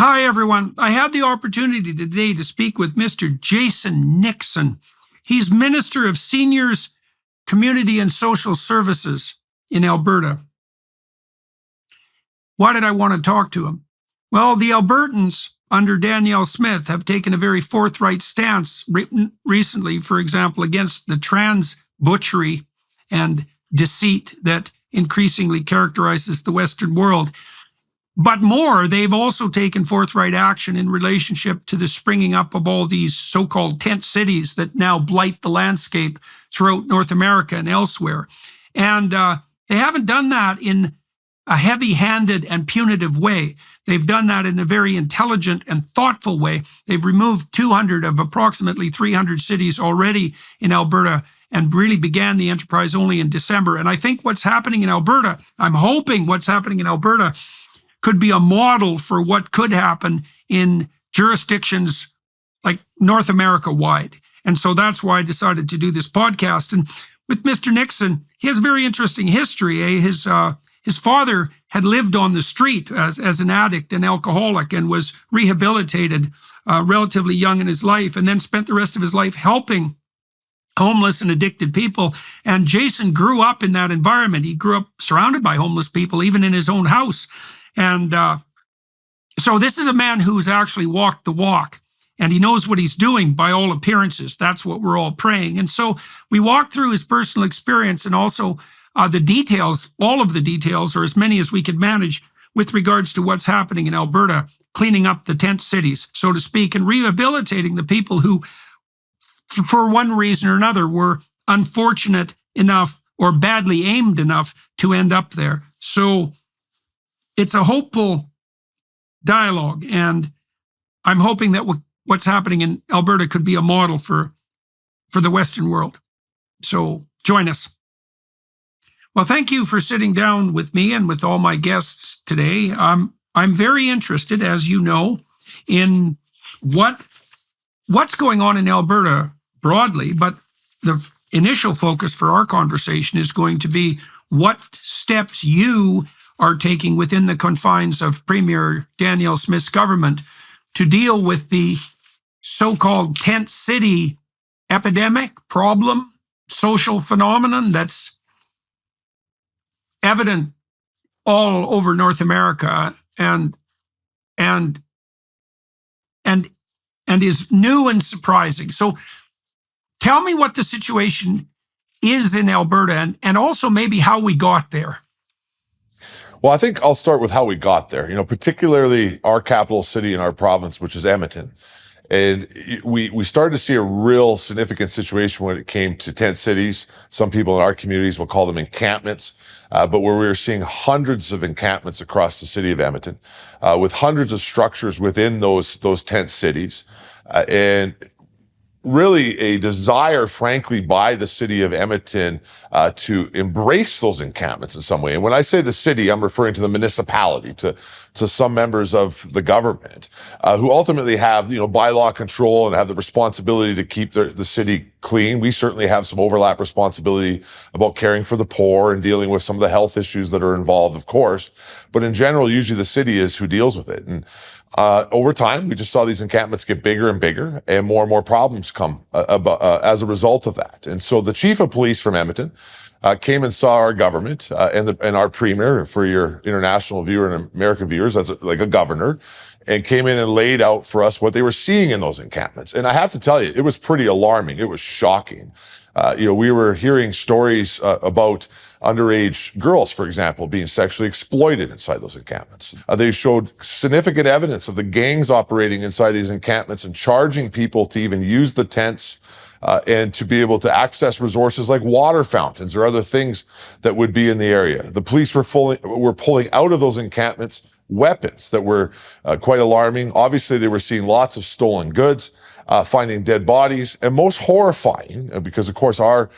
Hi, everyone. I had the opportunity today to speak with Mr. Jason Nixon. He's Minister of Seniors, Community and Social Services in Alberta. Why did I want to talk to him? Well, the Albertans under Danielle Smith have taken a very forthright stance recently, for example, against the trans butchery and deceit that increasingly characterizes the Western world. But more, they've also taken forthright action in relationship to the springing up of all these so-called tent cities that now blight the landscape throughout North America and elsewhere. And they haven't done that in a heavy-handed and punitive way. They've done that in a very intelligent and thoughtful way. They've removed 200 of approximately 300 cities already in Alberta and really began the enterprise only in December. And I think what's happening in Alberta, I'm hoping what's happening in Alberta could be a model for what could happen in jurisdictions like North America wide. And so that's why I decided to do this podcast. And with Mr. Nixon, he has a very interesting history. His father had lived on the street as an addict and alcoholic and was rehabilitated relatively young in his life, and then spent the rest of his life helping homeless and addicted people. And Jason grew up in that environment. He grew up surrounded by homeless people, even in his own house. And so this is a man who's actually walked the walk, and he knows what he's doing by all appearances. That's what we're all praying. And so we walked through his personal experience and also the details, all of the details, or as many as we could manage with regards to what's happening in Alberta, cleaning up the tent cities, so to speak, and rehabilitating the people who, for one reason or another, were unfortunate enough or badly aimed enough to end up there. So it's a hopeful dialogue, and I'm hoping that what's happening in Alberta could be a model for the Western world. So join us. Well, thank you for sitting down with me and with all my guests today. I'm very interested, as you know, in what's going on in Alberta broadly, but the initial focus for our conversation is going to be what steps you are taking within the confines of Premier Danielle Smith's government to deal with the so-called tent city epidemic, problem, social phenomenon that's evident all over North America and is new and surprising. So tell me what the situation is in Alberta and also maybe how we got there. Well, I think I'll start with how we got there, particularly our capital city in our province, which is Edmonton. And we started to see a real significant situation when it came to tent cities. Some people in our communities will call them encampments, but where we were seeing hundreds of encampments across the city of Edmonton, with hundreds of structures within those tent cities, and really a desire, frankly, by the city of Edmonton to embrace those encampments in some way. And when I say the city, I'm referring to the municipality, to some members of the government who ultimately have, bylaw control and have the responsibility to keep the city clean. We certainly have some overlap responsibility about caring for the poor and dealing with some of the health issues that are involved, of course. But in general, usually the city is who deals with it. And over time, we just saw these encampments get bigger and bigger, and more problems come as a result of that. And so the chief of police from Edmonton came and saw our government and our premier, for your international viewer and American viewers, as like a governor, and came in and laid out for us what they were seeing in those encampments. And I have to tell you, it was pretty alarming. It was shocking. We were hearing stories about underage girls, for example, being sexually exploited inside those encampments. They showed significant evidence of the gangs operating inside these encampments and charging people to even use the tents and to be able to access resources like water fountains or other things that would be in the area. The police were pulling out of those encampments weapons that were quite alarming. Obviously, they were seeing lots of stolen goods, finding dead bodies, and most horrifying, because of course our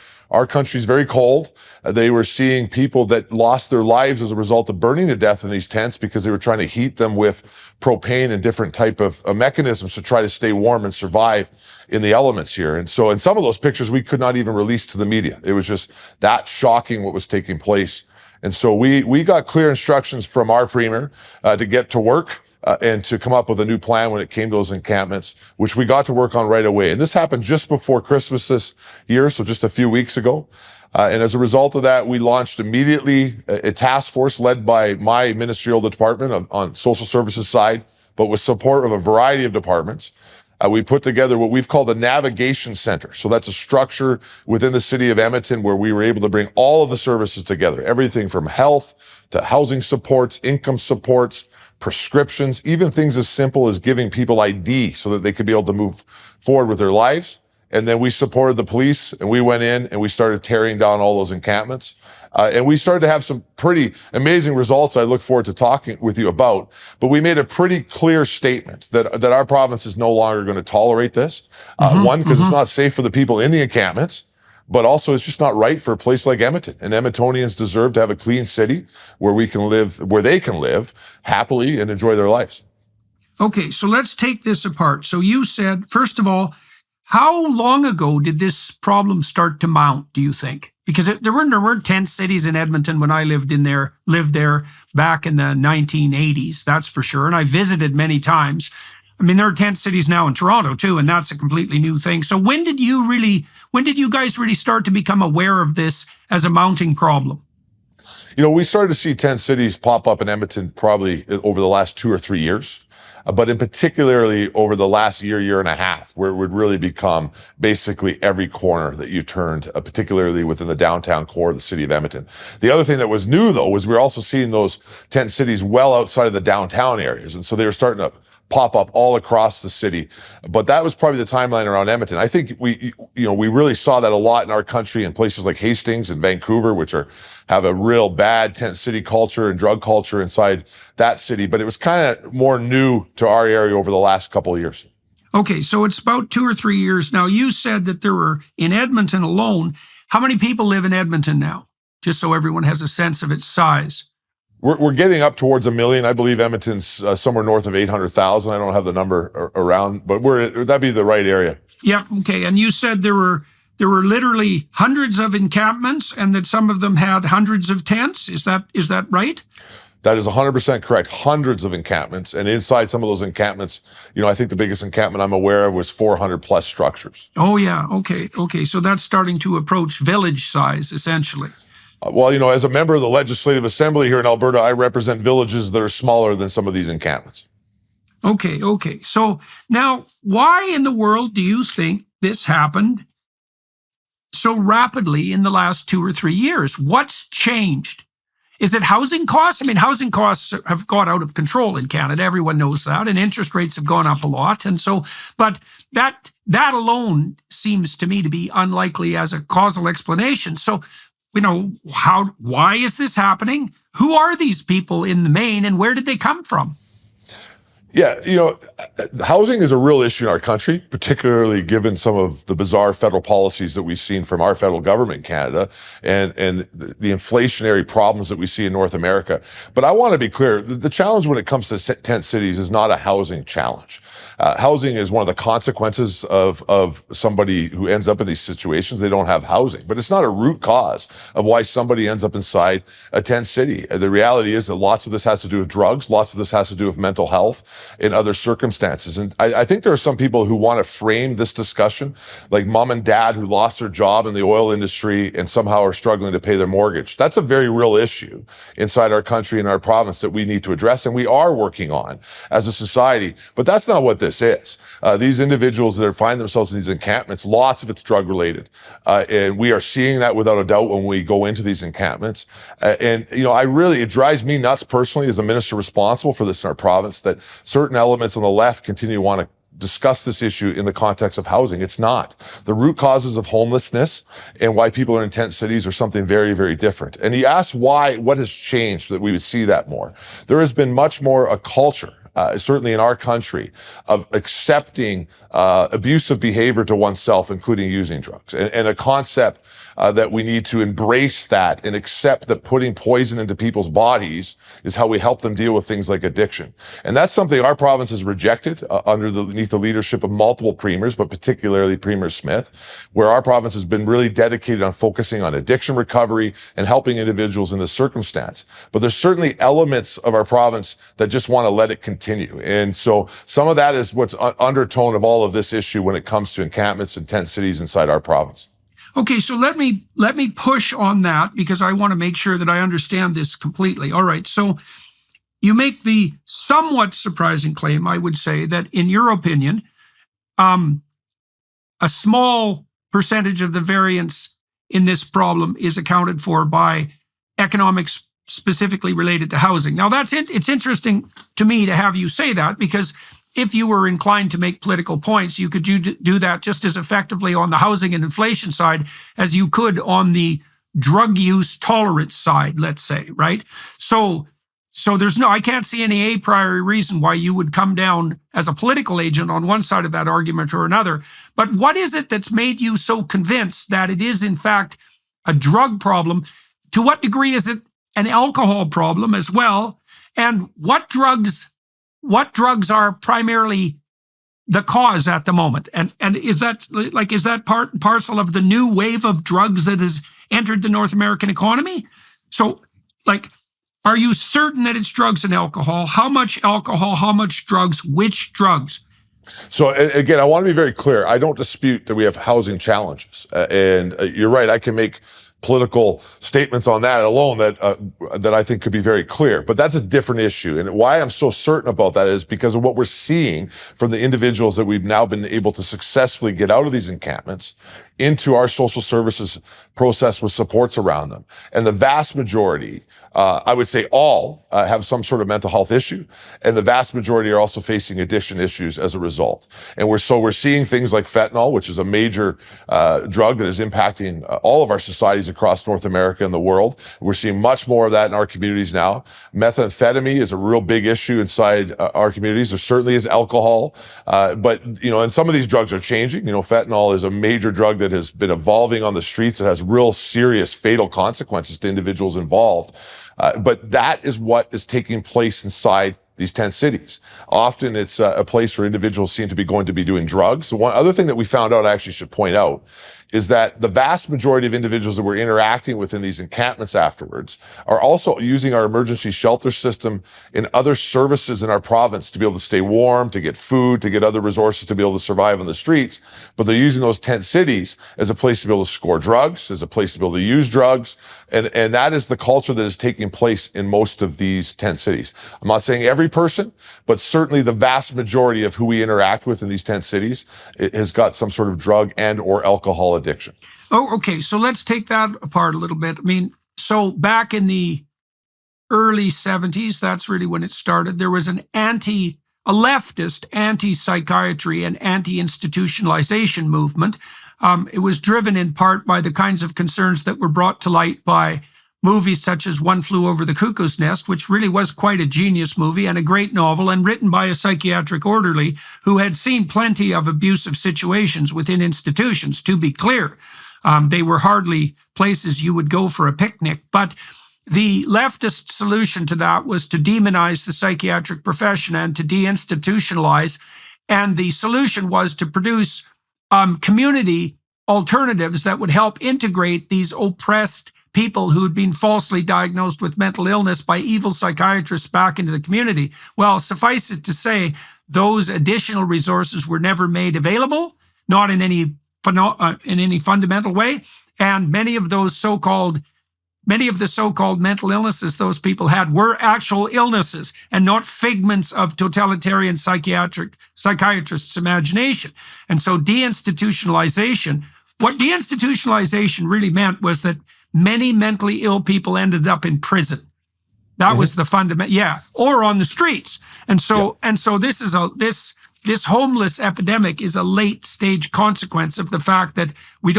country is very cold. They were seeing people that lost their lives as a result of burning to death in these tents because they were trying to heat them with propane and different type of mechanisms to try to stay warm and survive in the elements here. And so in some of those pictures, we could not even release to the media. It was just that shocking what was taking place. And so we got clear instructions from our premier to get to work and to come up with a new plan when it came to those encampments, which we got to work on right away. And this happened just before Christmas this year, so just a few weeks ago. And as a result of that, we launched immediately a task force led by my ministerial department on social services side, but with support of a variety of departments. We put together what we've called the Navigation Center. So that's a structure within the city of Edmonton where we were able to bring all of the services together, everything from health to housing supports, income supports, prescriptions, even things as simple as giving people ID so that they could be able to move forward with their lives. And then we supported the police, and we went in and we started tearing down all those encampments. And we started to have some pretty amazing results I look forward to talking with you about. But we made a pretty clear statement that our province is no longer going to tolerate this. One, because it's not safe for the people in the encampments, but also it's just not right for a place like Edmonton. And Edmontonians deserve to have a clean city where they can live happily and enjoy their lives. Okay, so let's take this apart. So you said, first of all, how long ago did this problem start to mount, do you think? Because there weren't tent cities in Edmonton when I lived there back in the 1980s, that's for sure. And I visited many times. I mean, there are tent cities now in Toronto too, and that's a completely new thing. So when did you guys really start to become aware of this as a mounting problem? We started to see tent cities pop up in Edmonton probably over the last 2 or 3 years. But in particularly over the last year and a half, where it would really become basically every corner that you turned, particularly within the downtown core of the city of Edmonton. The other thing that was new, though, was we were also seeing those tent cities well outside of the downtown areas. And so they were starting to pop up all across the city. But that was probably the timeline around Edmonton. I think we really saw that a lot in our country in places like Hastings and Vancouver, which have a real bad tent city culture and drug culture inside that city. But it was kind of more new to our area over the last couple of years. Okay, so it's about 2 or 3 years now. You said that there were, in Edmonton alone, how many people live in Edmonton now? Just so everyone has a sense of its size. We're getting up towards 1 million. I believe Edmonton's somewhere north of 800,000. I don't have the number around, but that'd be the right area. Yeah, okay. And you said there were literally hundreds of encampments and that some of them had hundreds of tents. Is that right? That is 100% correct. Hundreds of encampments. And inside some of those encampments, I think the biggest encampment I'm aware of was 400 plus structures. Oh, yeah. Okay. So that's starting to approach village size, essentially. Well, as a member of the Legislative Assembly here in Alberta, I represent villages that are smaller than some of these encampments. Okay. So now, why in the world do you think this happened so rapidly in the last 2 or 3 years? What's changed? Is it housing costs? I mean, housing costs have gone out of control in Canada. Everyone knows that. And interest rates have gone up a lot. And so, but that alone seems to me to be unlikely as a causal explanation. So, why is this happening? Who are these people in the main and where did they come from? Yeah, housing is a real issue in our country, particularly given some of the bizarre federal policies that we've seen from our federal government in Canada and the inflationary problems that we see in North America. But I want to be clear, the challenge when it comes to tent cities is not a housing challenge. Housing is one of the consequences of somebody who ends up in these situations. They don't have housing, but it's not a root cause of why somebody ends up inside a tent city. The reality is that lots of this has to do with drugs. Lots of this has to do with mental health in other circumstances. And I think there are some people who want to frame this discussion like mom and dad who lost their job in the oil industry and somehow are struggling to pay their mortgage. That's a very real issue inside our country and our province that we need to address and we are working on as a society. But that's not what this is. These individuals that find themselves in these encampments, lots of it's drug related. And we are seeing that without a doubt when we go into these encampments. It drives me nuts personally as a minister responsible for this in our province that certain elements on the left continue to want to discuss this issue in the context of housing. It's not. The root causes of homelessness and why people are in tent cities are something very, very different. And he asked what has changed that we would see that more. There has been much more a culture, certainly in our country, of accepting abusive behavior to oneself, including using drugs, and a concept that we need to embrace that and accept that putting poison into people's bodies is how we help them deal with things like addiction. And that's something our province has rejected underneath the leadership of multiple premiers, but particularly Premier Smith, where our province has been really dedicated on focusing on addiction recovery and helping individuals in this circumstance. But there's certainly elements of our province that just want to let it continue continue. And so some of that is what's undertone of all of this issue when it comes to encampments in tent cities inside our province. Okay, so let me push on that because I want to make sure that I understand this completely. All right, so you make the somewhat surprising claim, I would say, that in your opinion, a small percentage of the variance in this problem is accounted for by economics specifically related to housing. Now, it's interesting to me to have you say that, because if you were inclined to make political points, you could do that just as effectively on the housing and inflation side as you could on the drug use tolerance side, let's say, right? So I can't see any a priori reason why you would come down as a political agent on one side of that argument or another. But what is it that's made you so convinced that it is in fact a drug problem? To what degree is it an alcohol problem as well? And what drugs are primarily the cause at the moment? And is that part and parcel of the new wave of drugs that has entered the North American economy? So, are you certain that it's drugs and alcohol? How much alcohol, how much drugs, which drugs? So again, I want to be very clear. I don't dispute that we have housing challenges. And you're right, I can make political statements on that alone that I think could be very clear. But that's a different issue. And why I'm so certain about that is because of what we're seeing from the individuals that we've now been able to successfully get out of these encampments into our social services process with supports around them. And the vast majority, I would say all, have some sort of mental health issue. And the vast majority are also facing addiction issues as a result. And we're seeing things like fentanyl, which is a major drug that is impacting all of our societies across North America and the world. We're seeing much more of that in our communities now. Methamphetamine is a real big issue inside our communities. There certainly is alcohol. But, and some of these drugs are changing. Fentanyl is a major drug that has been evolving on the streets. It has real serious fatal consequences to individuals involved. But that is what is taking place inside these tent cities. Often it's a place where individuals seem to be going to be doing drugs. So one other thing that we found out, I actually should point out, is that the vast majority of individuals that we're interacting with in these encampments afterwards are also using our emergency shelter system and other services in our province to be able to stay warm, to get food, to get other resources to be able to survive on the streets. But they're using those tent cities as a place to be able to score drugs, as a place to be able to use drugs. And that is the culture that is taking place in most of these tent cities. I'm not saying every person, but certainly the vast majority of who we interact with in these tent cities has got some sort of drug and or alcohol addiction. Oh, okay. So let's take that apart a little bit. So back in the early 70s, that's really when it started, there was a leftist anti-psychiatry and anti-institutionalization movement. It was driven in part by the kinds of concerns that were brought to light by movies such as One Flew Over the Cuckoo's Nest, which really was quite a genius movie and a great novel, and written by a psychiatric orderly who had seen plenty of abusive situations within institutions, to be clear. They were hardly places you would go for a picnic. But the leftist solution to that was to demonize the psychiatric profession and to deinstitutionalize. And the solution was to produce community alternatives that would help integrate these oppressed people who had been falsely diagnosed with mental illness by evil psychiatrists back into the community. Well, suffice it to say, those additional resources were never made available, not in any fundamental way. And many of the so-called mental illnesses those people had were actual illnesses and not figments of totalitarian psychiatrists' imagination. And so what deinstitutionalization really meant was that many mentally ill people ended up in prison. That was the fundamental, or on the streets. And so this homeless epidemic is a late stage consequence of the fact that we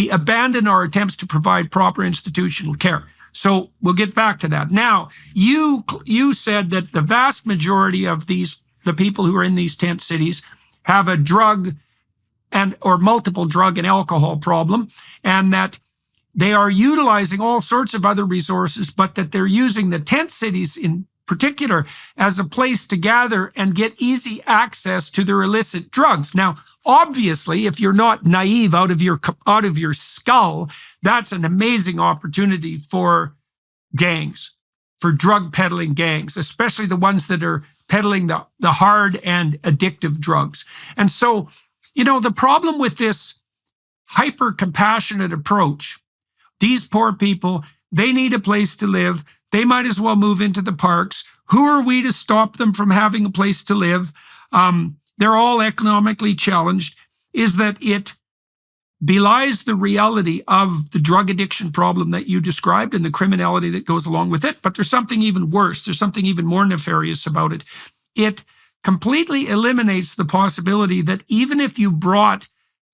abandon our attempts to provide proper institutional care. So we'll get back to that. Now, you said that the vast majority of the people who are in these tent cities have a drug or multiple drug and alcohol problem, and that they are utilizing all sorts of other resources, but that they're using the tent cities in particular as a place to gather and get easy access to their illicit drugs. Now, obviously, if you're not naive out of your skull, that's an amazing opportunity for gangs, for drug peddling gangs, especially the ones that are peddling the hard and addictive drugs. And so, the problem with this hyper compassionate approach, these poor people, they need a place to live. They might as well move into the parks. Who are we to stop them from having a place to live? They're all economically challenged. Is that it belies the reality of the drug addiction problem that you described and the criminality that goes along with it. But there's something even worse. There's something even more nefarious about it. It completely eliminates the possibility that even if you brought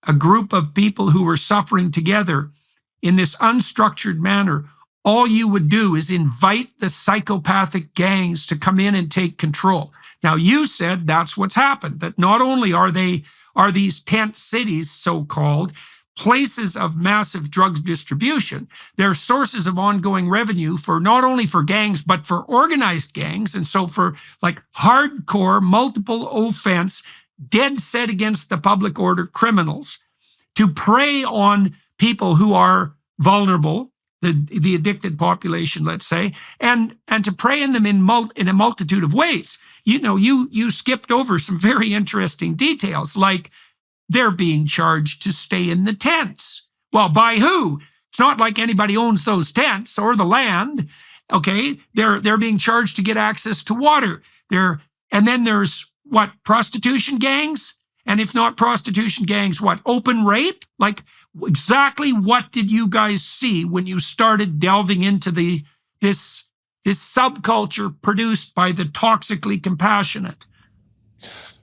a group of people who were suffering together in this unstructured manner, all you would do is invite the psychopathic gangs to come in and take control. Now, you said that's what's happened, that not only are these tent cities, so-called, places of massive drugs distribution, they're sources of ongoing revenue for not only for gangs, but for organized gangs. And so for like hardcore, multiple offense, dead set against the public order criminals to prey on people who are vulnerable, the addicted population, let's say, and to prey on them in a multitude of ways. You skipped over some very interesting details, like they're being charged to stay in the tents. Well, by who? It's not like anybody owns those tents or the land. Okay, they're being charged to get access to water. And then there's what, prostitution gangs? And if not prostitution gangs, what, open rape? Like, exactly what did you guys see when you started delving into this subculture produced by the toxically compassionate?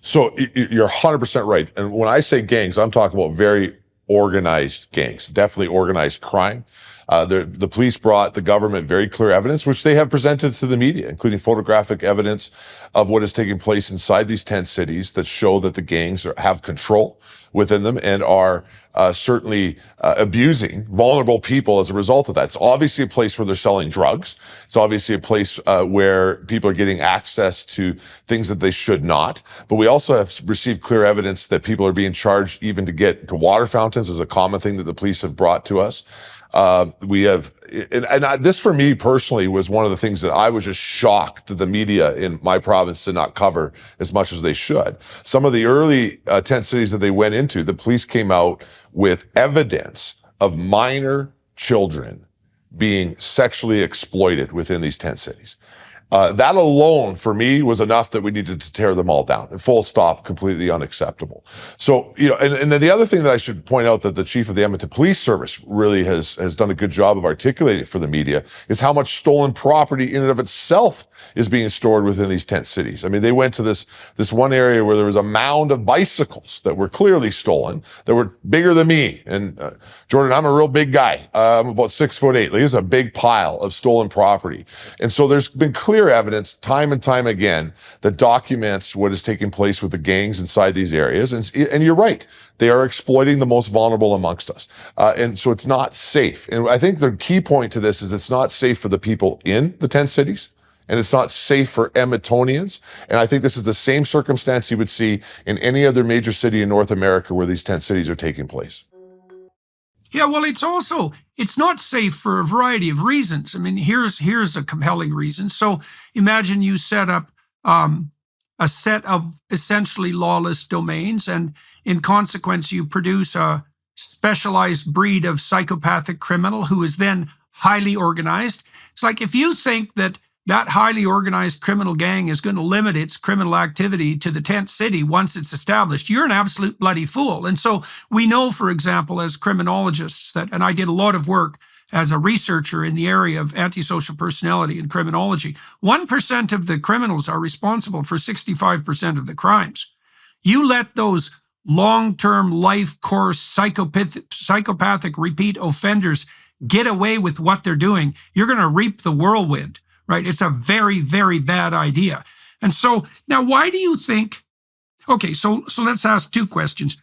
So you're 100% right. And when I say gangs, I'm talking about very organized gangs, definitely organized crime. The police brought the government very clear evidence, which they have presented to the media, including photographic evidence of what is taking place inside these tent cities that show that the gangs have control within them and are certainly abusing vulnerable people as a result of that. It's obviously a place where they're selling drugs. It's obviously a place where people are getting access to things that they should not. But we also have received clear evidence that people are being charged even to get to water fountains, is a common thing that the police have brought to us. This for me personally was one of the things that I was just shocked that the media in my province did not cover as much as they should. Some of the early tent cities that they went into, the police came out with evidence of minor children being sexually exploited within these tent cities. That alone, for me, was enough that we needed to tear them all down. Full stop, completely unacceptable. So, and then the other thing that I should point out that the chief of the Edmonton Police Service really has done a good job of articulating for the media is how much stolen property in and of itself is being stored within these tent cities. I mean, they went to this one area where there was a mound of bicycles that were clearly stolen, that were bigger than me. And Jordan, I'm a real big guy. I'm about 6'8". Like, there's a big pile of stolen property. And so there's been clear evidence time and time again that documents what is taking place with the gangs inside these areas. And you're right. They are exploiting the most vulnerable amongst us. And so it's not safe. And I think the key point to this is it's not safe for the people in the tent cities, and it's not safe for Edmontonians. And I think this is the same circumstance you would see in any other major city in North America where these tent cities are taking place. Yeah, well, it's not safe for a variety of reasons. I mean, here's a compelling reason. So imagine you set up a set of essentially lawless domains, and in consequence, you produce a specialized breed of psychopathic criminal who is then highly organized. It's like if you think that highly organized criminal gang is going to limit its criminal activity to the tent city once it's established, you're an absolute bloody fool. And so we know, for example, as criminologists and I did a lot of work as a researcher in the area of antisocial personality and criminology, 1% of the criminals are responsible for 65% of the crimes. You let those long-term life course psychopathic repeat offenders get away with what they're doing, you're going to reap the whirlwind. Right? It's a very, very bad idea. And so now why do you think, okay, so let's ask two questions.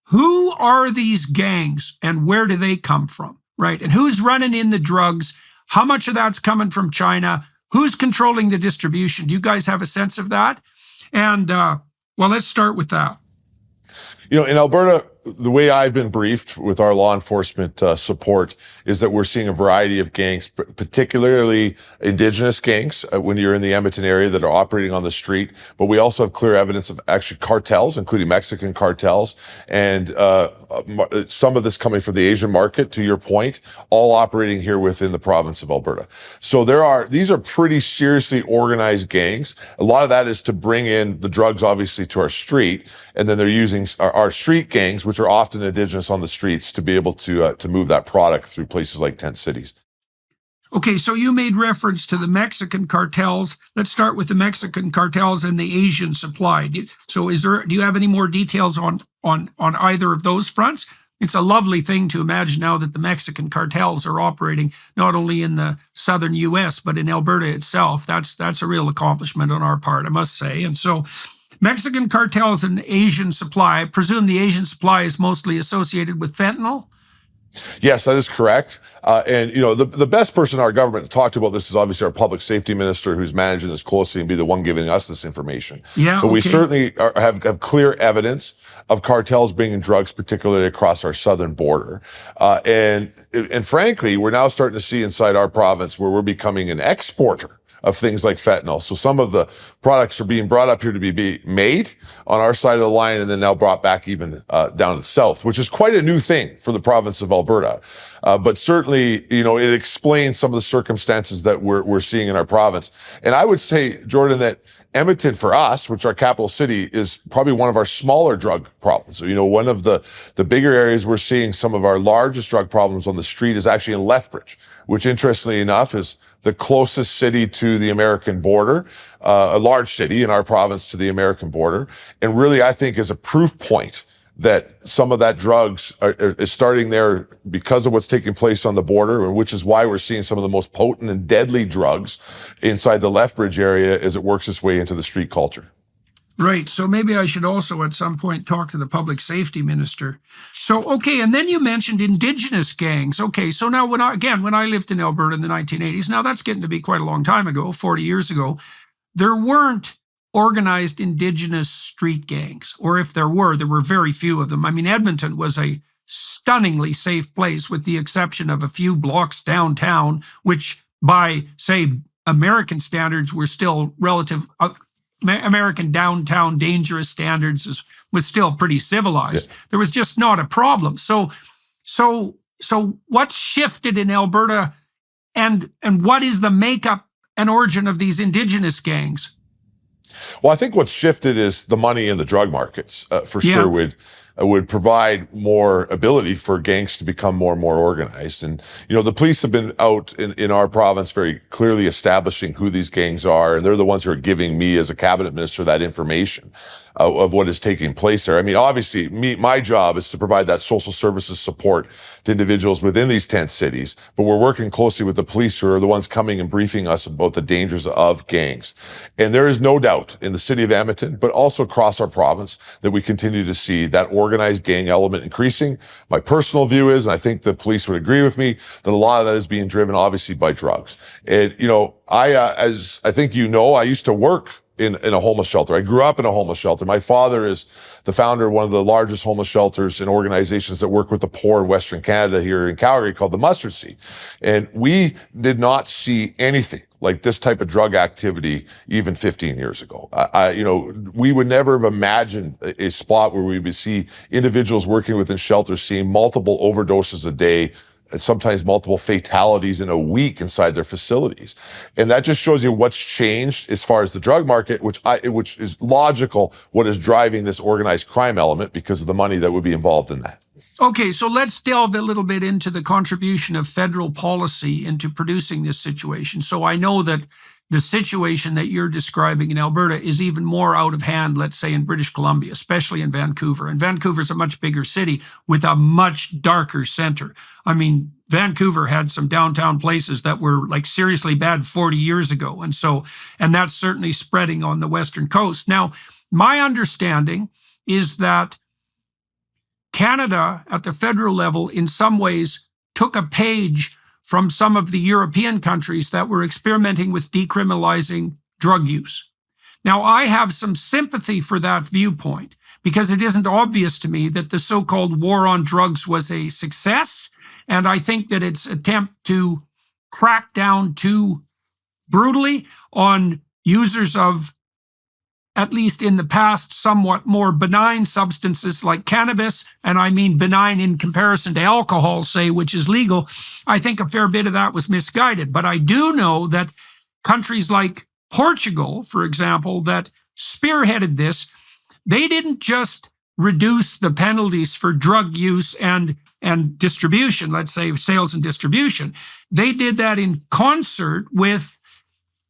Who are these gangs and where do they come from? Right? And who's running in the drugs? How much of that's coming from China? Who's controlling the distribution? Do you guys have a sense of that? And well, let's start with that. In Alberta, the way I've been briefed with our law enforcement support is that we're seeing a variety of gangs, particularly indigenous gangs when you're in the Edmonton area that are operating on the street. But we also have clear evidence of actually cartels, including Mexican cartels, and some of this coming from the Asian market, to your point, all operating here within the province of Alberta. So these are pretty seriously organized gangs. A lot of that is to bring in the drugs, obviously, to our street, and then they're using our street gangs, which are often indigenous on the streets, to be able to move that product through places like tent cities. Okay, so you made reference to the Mexican cartels. Let's start with the Mexican cartels and the Asian supply. Do you have any more details on either of those fronts? It's a lovely thing to imagine now that the Mexican cartels are operating not only in the southern U.S., but in Alberta itself. That's a real accomplishment on our part, I must say. And so Mexican cartels and Asian supply, I presume the Asian supply is mostly associated with fentanyl? Yes, that is correct. And the best person in our government to talk to about this is obviously our public safety minister, who's managing this closely and be the one giving us this information. Yeah, but we certainly have clear evidence of cartels bringing drugs, particularly across our southern border. And frankly, we're now starting to see inside our province where we're becoming an exporter of things like fentanyl. So some of the products are being brought up here to be made on our side of the line and then now brought back even down south, which is quite a new thing for the province of Alberta. But certainly, it explains some of the circumstances that we're seeing in our province. And I would say, Jordan, that Edmonton for us, which our capital city, is probably one of our smaller drug problems. So, one of the bigger areas we're seeing some of our largest drug problems on the street is actually in Lethbridge, which interestingly enough is the closest city to the American border, a large city in our province to the American border. And really, I think is a proof point that some of that drugs is starting there because of what's taking place on the border, which is why we're seeing some of the most potent and deadly drugs inside the Lethbridge area as it works its way into the street culture. Right. So maybe I should also at some point talk to the public safety minister. So, okay. And then you mentioned indigenous gangs. Okay. So now when I lived in Alberta in the 1980s, now that's getting to be quite a long time ago, 40 years ago, there weren't organized indigenous street gangs, or if there were very few of them. I mean, Edmonton was a stunningly safe place with the exception of a few blocks downtown, which by, say, American standards were still relative. American downtown dangerous standards was still pretty civilized. Yeah. There was just not a problem. So what's shifted in Alberta, and what is the makeup and origin of these indigenous gangs? Well, I think what's shifted is the money in the drug markets, for sure would provide more ability for gangs to become more and more organized. And, the police have been out in our province very clearly establishing who these gangs are. And they're the ones who are giving me as a cabinet minister that information of what is taking place there. I mean, obviously, my job is to provide that social services support to individuals within these tent cities, but we're working closely with the police, who are the ones coming and briefing us about the dangers of gangs. And there is no doubt in the city of Edmonton, but also across our province, that we continue to see that organized gang element increasing. My personal view is, and I think the police would agree with me, that a lot of that is being driven obviously by drugs. And, as I think I used to work in a homeless shelter. I grew up in a homeless shelter. My father is the founder of one of the largest homeless shelters and organizations that work with the poor in Western Canada here in Calgary, called the Mustard Seed. And we did not see anything like this type of drug activity even 15 years ago. We would never have imagined a spot where we would see individuals working within shelters seeing multiple overdoses a day, and sometimes multiple fatalities in a week inside their facilities. And that just shows you what's changed as far as the drug market, which is logical, what is driving this organized crime element because of the money that would be involved in that. Okay, so let's delve a little bit into the contribution of federal policy into producing this situation. So I know that the situation that you're describing in Alberta is even more out of hand, let's say in British Columbia, especially in Vancouver. And Vancouver's a much bigger city with a much darker center. I mean, Vancouver had some downtown places that were like seriously bad 40 years ago. And that's certainly spreading on the Western coast. Now, my understanding is that Canada at the federal level in some ways took a page from some of the European countries that were experimenting with decriminalizing drug use. Now, I have some sympathy for that viewpoint because it isn't obvious to me that the so-called war on drugs was a success. And I think that its attempt to crack down too brutally on users of, at least in the past, somewhat more benign substances like cannabis, and I mean benign in comparison to alcohol, say, which is legal, I think a fair bit of that was misguided. But I do know that countries like Portugal, for example, that spearheaded this, they didn't just reduce the penalties for drug use and distribution, let's say sales and distribution. They did that in concert with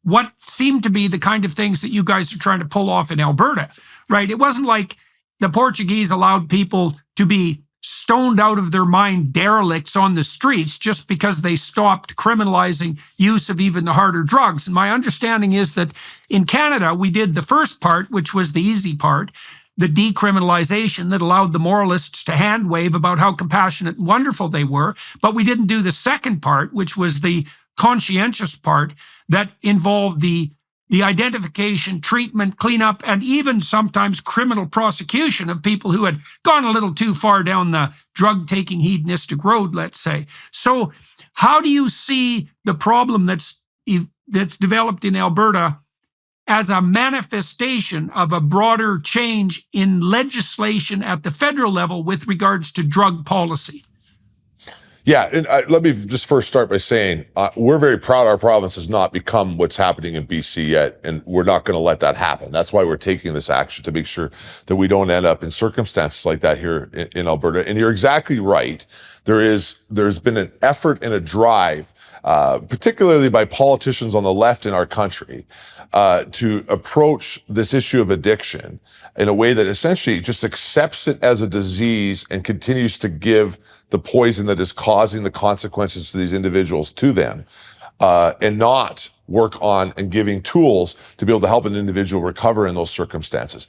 what seemed to be the kind of things that you guys are trying to pull off in Alberta, right? It wasn't like the Portuguese allowed people to be stoned out of their mind derelicts on the streets just because they stopped criminalizing use of even the harder drugs. And my understanding is that in Canada, we did the first part, which was the easy part, the decriminalization that allowed the moralists to hand wave about how compassionate and wonderful they were. But we didn't do the second part, which was the conscientious part that involved the identification, treatment, cleanup, and even sometimes criminal prosecution of people who had gone a little too far down the drug-taking hedonistic road, let's say. So how do you see the problem that's developed in Alberta as a manifestation of a broader change in legislation at the federal level with regards to drug policy? Yeah, and let me just first start by saying we're very proud our province has not become what's happening in BC yet, and we're not going to let that happen. That's why we're taking this action, to make sure that we don't end up in circumstances like that here in Alberta. And you're exactly right. There's been an effort and a drive, particularly by politicians on the left in our country, to approach this issue of addiction in a way that essentially just accepts it as a disease and continues to give the poison that is causing the consequences to these individuals to them, and not work on and giving tools to be able to help an individual recover in those circumstances.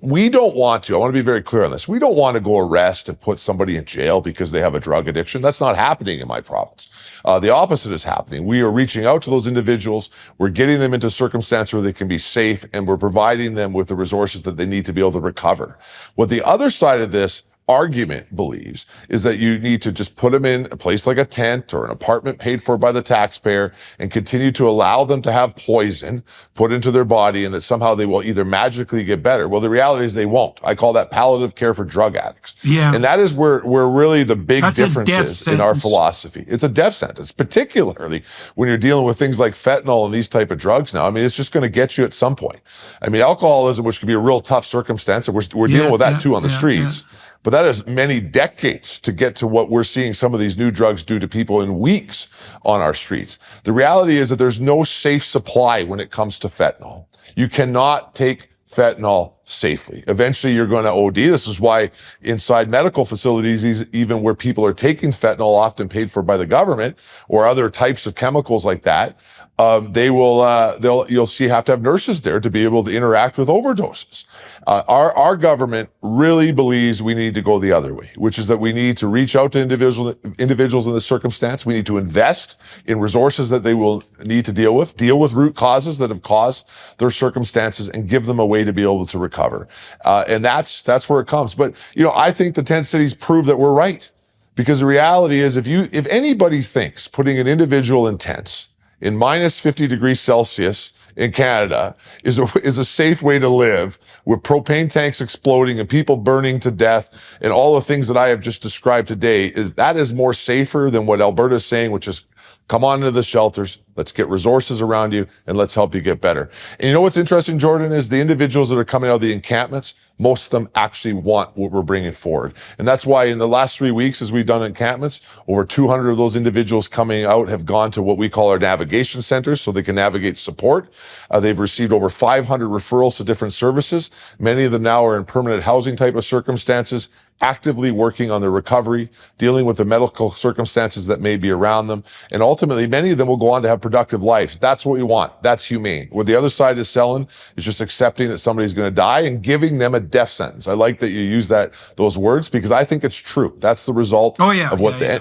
We don't want to, I want to be very clear on this, we don't want to go arrest and put somebody in jail because they have a drug addiction. That's not happening in my province. The opposite is happening. We are reaching out to those individuals, we're getting them into circumstances where they can be safe, and we're providing them with the resources that they need to be able to recover. What the other side of this argument believes is that you need to just put them in a place like a tent or an apartment paid for by the taxpayer and continue to allow them to have poison put into their body, and that somehow they will either magically get better. Well, the reality is they won't. I call that palliative care for drug addicts. Yeah. And that is where really the big difference is in our philosophy. It's a death sentence, particularly when you're dealing with things like fentanyl and these type of drugs now. I mean, it's just going to get you at some point. I mean, alcoholism, which can be a real tough circumstance, and we're dealing with that too on the streets. Yeah. But that is many decades to get to what we're seeing some of these new drugs do to people in weeks on our streets. The reality is that there's no safe supply when it comes to fentanyl. You cannot take fentanyl safely. Eventually, you're going to OD. This is why inside medical facilities, even where people are taking fentanyl, often paid for by the government, or other types of chemicals like that, you'll have to have nurses there to be able to interact with overdoses. Our government really believes we need to go the other way, which is that we need to reach out to individuals in this circumstance. We need to invest in resources that they will need to deal with root causes that have caused their circumstances, and give them a way to be able to recover. And that's where it comes. But, I think the 10 cities prove that we're right, because the reality is if anybody thinks putting an individual in tents in minus 50 degrees Celsius in Canada is a safe way to live, with propane tanks exploding and people burning to death and all the things that I have just described today, that is more safer than what Alberta is saying, which is come on into the shelters, let's get resources around you, and let's help you get better. And you know what's interesting, Jordan, is the individuals that are coming out of the encampments, most of them actually want what we're bringing forward. And that's why in the last 3 weeks, as we've done encampments, over 200 of those individuals coming out have gone to what we call our navigation centers so they can navigate support. They've received over 500 referrals to different services. Many of them now are in permanent housing type of circumstances. actively working on their recovery, dealing with the medical circumstances that may be around them. And ultimately, many of them will go on to have productive lives. That's what we want. That's humane. What the other side is selling is just accepting that somebody's going to die and giving them a death sentence. I like that you use those words because I think it's true. That's the result of what they're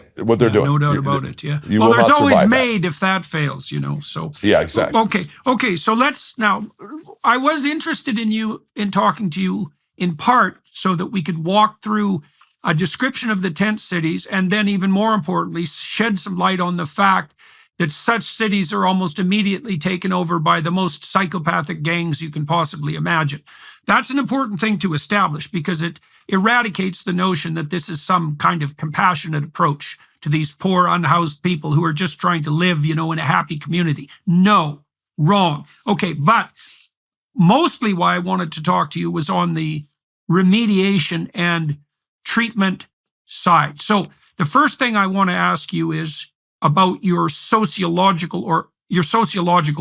doing. No doubt about it. Yeah. Well, there's always made if that fails, so. Yeah, exactly. Okay. So I was interested in talking to you in part so that we could walk through a description of the tent cities, and then even more importantly, shed some light on the fact that such cities are almost immediately taken over by the most psychopathic gangs you can possibly imagine. That's an important thing to establish because it eradicates the notion that this is some kind of compassionate approach to these poor, unhoused people who are just trying to live, in a happy community. No, wrong. Okay, but mostly why I wanted to talk to you was on the remediation and treatment side. So the first thing I want to ask you is about your sociological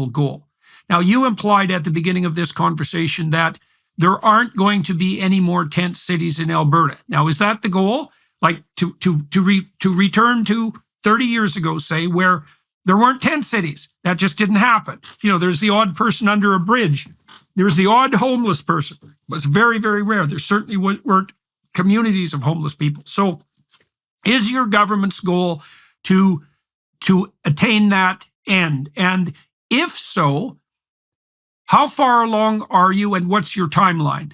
goal. Now, you implied at the beginning of this conversation that there aren't going to be any more tent cities in Alberta. Now, is that the goal? Like to return to 30 years ago, say, where there weren't tent cities. That just didn't happen. There's the odd person under a bridge. There's the odd homeless person. It was very, very rare. There certainly weren't communities of homeless people. So is your government's goal to attain that end? And if so, how far along are you and what's your timeline?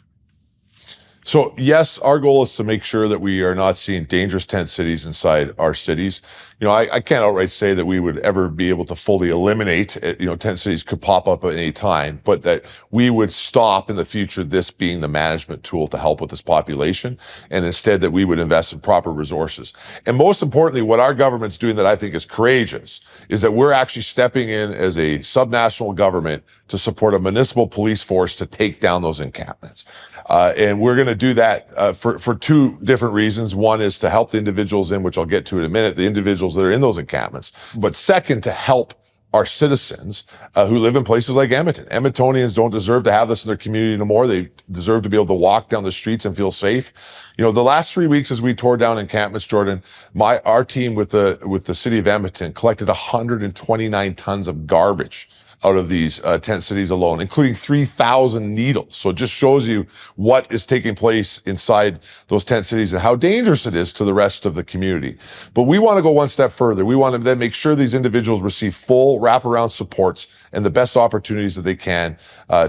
So yes, our goal is to make sure that we are not seeing dangerous tent cities inside our cities. I can't outright say that we would ever be able to fully eliminate, tent cities could pop up at any time, but that we would stop in the future this being the management tool to help with this population, and instead that we would invest in proper resources. And most importantly, what our government's doing that I think is courageous is that we're actually stepping in as a subnational government to support a municipal police force to take down those encampments. And we're going to do that for two different reasons. One is to help the individuals which I'll get to in a minute, the individuals that are in those encampments. But second, to help our citizens who live in places like Edmonton. Edmontonians don't deserve to have this in their community anymore. They deserve to be able to walk down the streets and feel safe. The last 3 weeks as we tore down encampments, Jordan, our team with the city of Edmonton collected 129 tons of garbage out of these tent cities alone, including 3,000 needles. So it just shows you what is taking place inside those tent cities and how dangerous it is to the rest of the community. But we want to go one step further. We want to then make sure these individuals receive full wraparound supports and the best opportunities that they can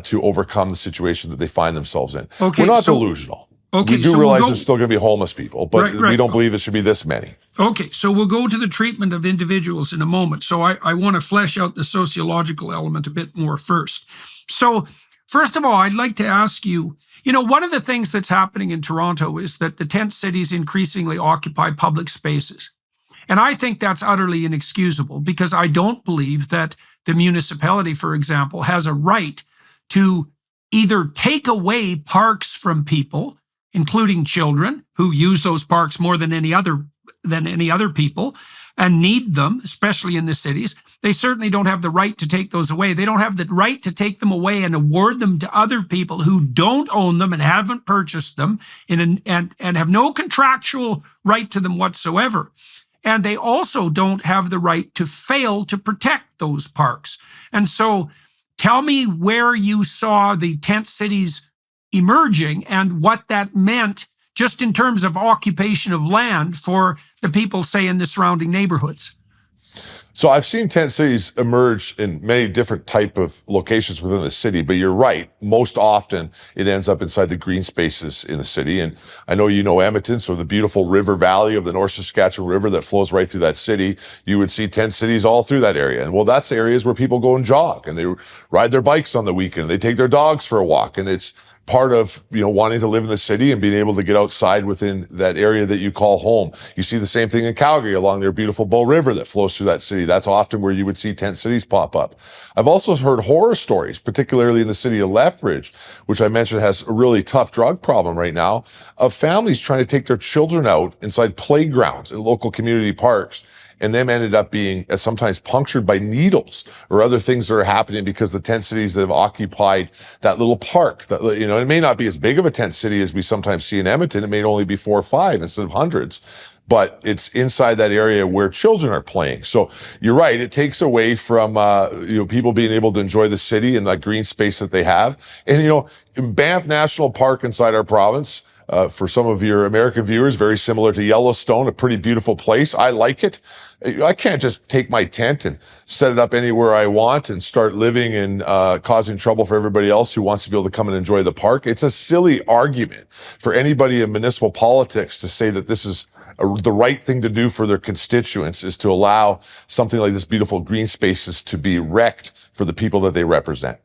to overcome the situation that they find themselves in. Okay, we're not delusional. Okay, we do realize there's still going to be homeless people, but we don't believe it should be this many. Okay, so we'll go to the treatment of individuals in a moment. So I want to flesh out the sociological element a bit more first. So first of all, I'd like to ask you, one of the things that's happening in Toronto is that the tent cities increasingly occupy public spaces. And I think that's utterly inexcusable because I don't believe that the municipality, for example, has a right to either take away parks from people, including children who use those parks more than any other people and need them, especially in the cities. They certainly don't have the right to take those away. They don't have the right to take them away and award them to other people who don't own them and haven't purchased them and have no contractual right to them whatsoever. And they also don't have the right to fail to protect those parks. And so tell me where you saw the tent cities emerging and what that meant just in terms of occupation of land for the people, say, in the surrounding neighborhoods. So I've seen tent cities emerge in many different type of locations within the city, but you're right. Most often it ends up inside the green spaces in the city. And I know you know Edmonton, so the beautiful river valley of the North Saskatchewan River that flows right through that city, you would see tent cities all through that area. And well, that's the areas where people go and jog and they ride their bikes on the weekend. They take their dogs for a walk, and it's part of, wanting to live in the city and being able to get outside within that area that you call home. You see the same thing in Calgary along their beautiful Bow River that flows through that city. That's often where you would see tent cities pop up. I've also heard horror stories, particularly in the city of Lethbridge, which I mentioned has a really tough drug problem right now, of families trying to take their children out inside playgrounds in local community parks and them ended up being sometimes punctured by needles or other things that are happening because the tent cities that have occupied that little park, that, you know, it may not be as big of a tent city as we sometimes see in Edmonton. It may only be 4 or 5 instead of hundreds, but it's inside that area where children are playing. So you're right. It takes away from, people being able to enjoy the city and that green space that they have. And, in Banff National Park inside our province, for some of your American viewers, very similar to Yellowstone, a pretty beautiful place. I like it. I can't just take my tent and set it up anywhere I want and start living and causing trouble for everybody else who wants to be able to come and enjoy the park. It's a silly argument for anybody in municipal politics to say that this is the right thing to do for their constituents, is to allow something like this beautiful green spaces to be wrecked for the people that they represent.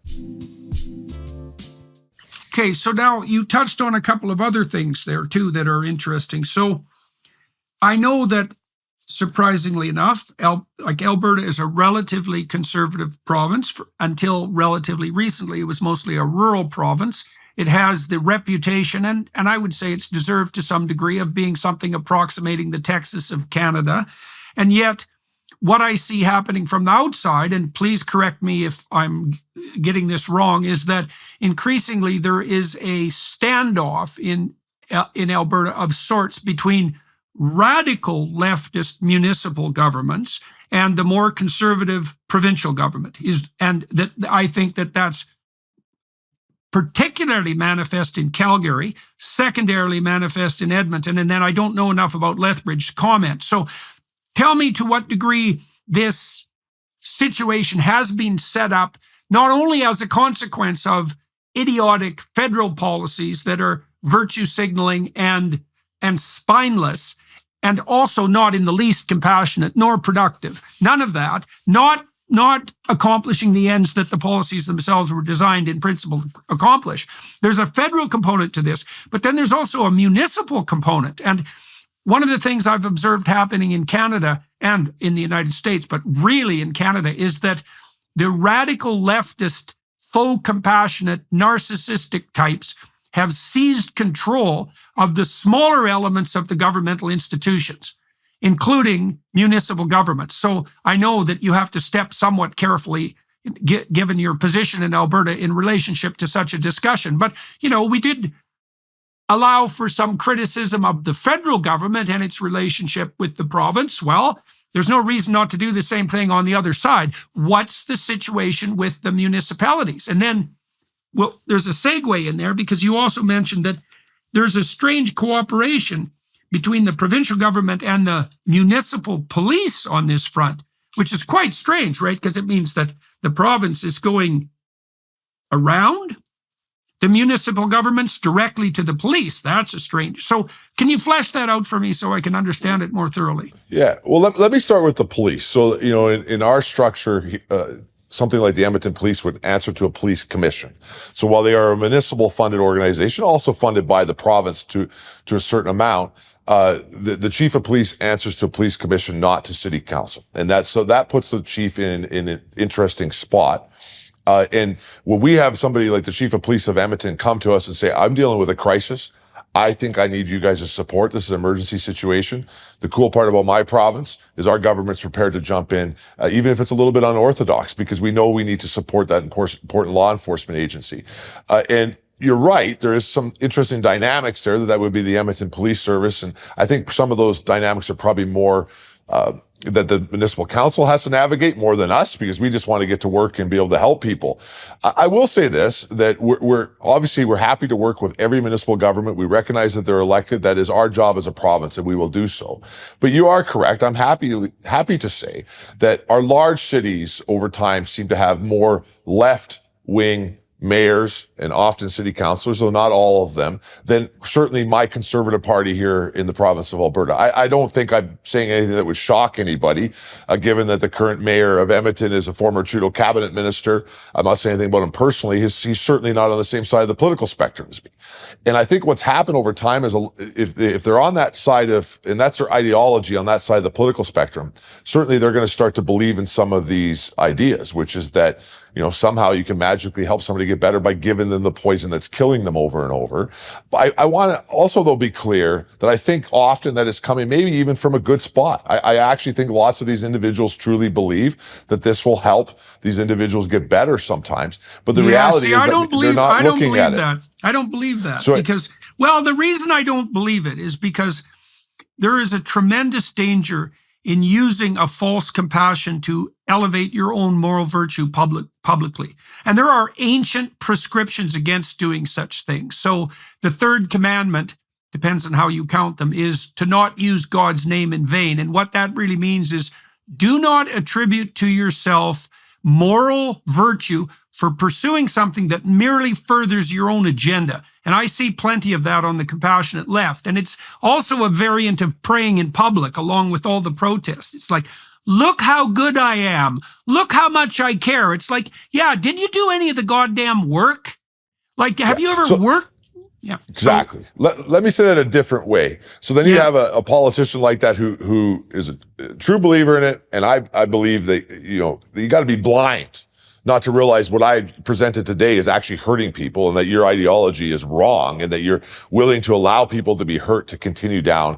Okay, so now you touched on a couple of other things there too that are interesting. So I know that, surprisingly enough, Alberta is a relatively conservative province. Until relatively recently, it was mostly a rural province. It has the reputation, and I would say it's deserved to some degree, of being something approximating the Texas of Canada. And yet, what I see happening from the outside, and please correct me if I'm getting this wrong, is that increasingly there is a standoff in Alberta of sorts between radical leftist municipal governments and the more conservative provincial government. And that I think that's particularly manifest in Calgary, secondarily manifest in Edmonton, and then I don't know enough about Lethbridge to comment. So tell me to what degree this situation has been set up, not only as a consequence of idiotic federal policies that are virtue signaling and spineless, and also not in the least compassionate nor productive. None of that. Not accomplishing the ends that the policies themselves were designed in principle to accomplish. There's a federal component to this, but then there's also a municipal component. And one of the things I've observed happening in Canada and in the United States, but really in Canada, is that the radical leftist, faux compassionate, narcissistic types have seized control of the smaller elements of the governmental institutions, including municipal governments. So I know that you have to step somewhat carefully, given your position in Alberta, in relationship to such a discussion. But, we did allow for some criticism of the federal government and its relationship with the province. Well, there's no reason not to do the same thing on the other side. What's the situation with the municipalities? And then, there's a segue in there, because you also mentioned that there's a strange cooperation between the provincial government and the municipal police on this front, which is quite strange, right? Because it means that the province is going around the municipal governments directly to the police. That's a strange. So can you flesh that out for me so I can understand it more thoroughly? Yeah. Well, let me start with the police. So, in our structure, something like the Edmonton Police would answer to a police commission. So while they are a municipal funded organization, also funded by the province to a certain amount, the chief of police answers to a police commission, not to city council. And that puts the chief in an interesting spot. And when we have somebody like the chief of police of Edmonton come to us and say, I'm dealing with a crisis, I think I need you guys' support. This is an emergency situation. The cool part about my province is our government's prepared to jump in, even if it's a little bit unorthodox, because we know we need to support that important law enforcement agency. And you're right, there is some interesting dynamics there. That would be the Edmonton Police Service. And I think some of those dynamics are probably more that the municipal council has to navigate more than us, because we just want to get to work and be able to help people. I will say this, that we're happy to work with every municipal government. We recognize that they're elected. That is our job as a province, and we will do so. But you are correct. I'm happy to say that our large cities over time seem to have more left-wing mayors and often city councilors, though not all of them, than certainly my Conservative Party here in the province of Alberta. I don't think I'm saying anything that would shock anybody, given that the current mayor of Edmonton is a former Trudeau cabinet minister. I'm not saying anything about him personally. He's certainly not on the same side of the political spectrum as me. And I think what's happened over time is, if they're on that side and that's their ideology on that side of the political spectrum, certainly they're going to start to believe in some of these ideas, which is that, somehow you can magically help somebody get better by giving them the poison that's killing them over and over. But I want to also, though, be clear that I think often that it's coming maybe even from a good spot. I actually think lots of these individuals truly believe that this will help these individuals get better sometimes. But the reality is that they're not looking at it. I don't believe that. So because, well, the reason I don't believe it is because there is a tremendous danger in using a false compassion to elevate your own moral virtue publicly. And there are ancient prescriptions against doing such things. So the third commandment, depends on how you count them, is to not use God's name in vain. And what that really means is do not attribute to yourself moral virtue for pursuing something that merely furthers your own agenda. And I see plenty of that on the compassionate left. And it's also a variant of praying in public along with all the protests. It's like, look how good I am. Look how much I care. It's like, yeah, did you do any of the goddamn work? Like, have you ever worked? Yeah, exactly. Let me say that a different way. So then you have a politician like that who is a true believer in it. And I believe that, you got to be blind not to realize what I presented today is actually hurting people and that your ideology is wrong and that you're willing to allow people to be hurt to continue down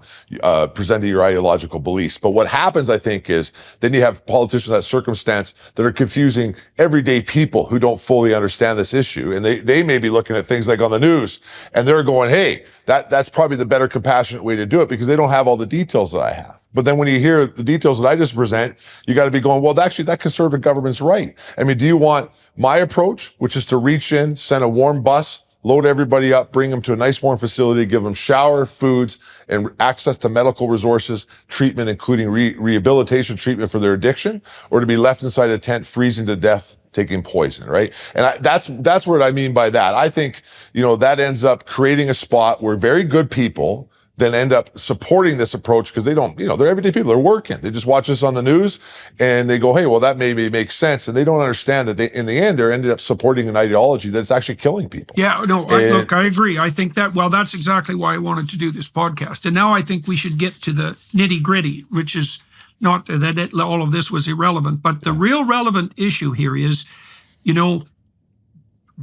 presenting your ideological beliefs. But what happens, I think, is then you have politicians in that circumstance that are confusing everyday people who don't fully understand this issue. And they may be looking at things like on the news and they're going, hey, that's probably the better compassionate way to do it because they don't have all the details that I have. But then when you hear the details that I just present, you got to be going, well, actually, that conservative government's right. I mean, do you want my approach, which is to reach in, send a warm bus, load everybody up, bring them to a nice warm facility, give them shower, foods, and access to medical resources, treatment, including rehabilitation treatment for their addiction, or to be left inside a tent, freezing to death, taking poison, right? And that's what I mean by that. I think, that ends up creating a spot where very good people then end up supporting this approach because they don't, they're everyday people. They're working. They just watch this on the news and they go, hey, well, that maybe makes sense. And they don't understand that in the end, they're ended up supporting an ideology that's actually killing people. Yeah, no, look, I agree. I think that's exactly why I wanted to do this podcast. And now I think we should get to the nitty gritty, which is not that all of this was irrelevant, but the real relevant issue here is,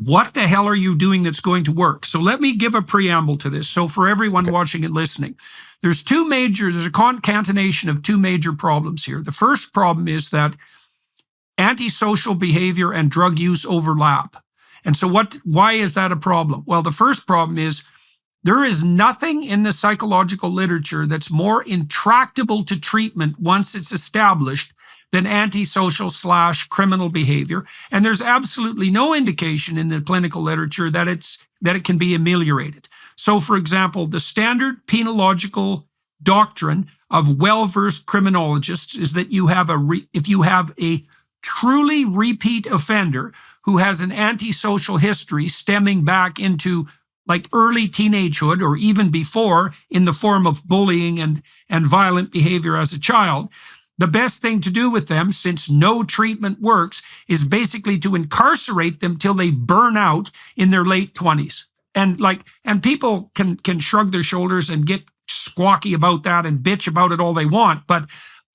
what the hell are you doing that's going to work? So let me give a preamble to this. So for everyone watching and listening, there's a concatenation of two major problems here. The first problem is that antisocial behavior and drug use overlap. And so why is that a problem? Well, the first problem is there is nothing in the psychological literature that's more intractable to treatment once it's established than antisocial/criminal behavior. And there's absolutely no indication in the clinical literature that it can be ameliorated. So, for example, the standard penological doctrine of well-versed criminologists is that if you have a truly repeat offender who has an antisocial history stemming back into like early teenagehood or even before in the form of bullying and violent behavior as a child, the best thing to do with them, since no treatment works, is basically to incarcerate them till they burn out in their late 20s. And people can shrug their shoulders and get squawky about that and bitch about it all they want. But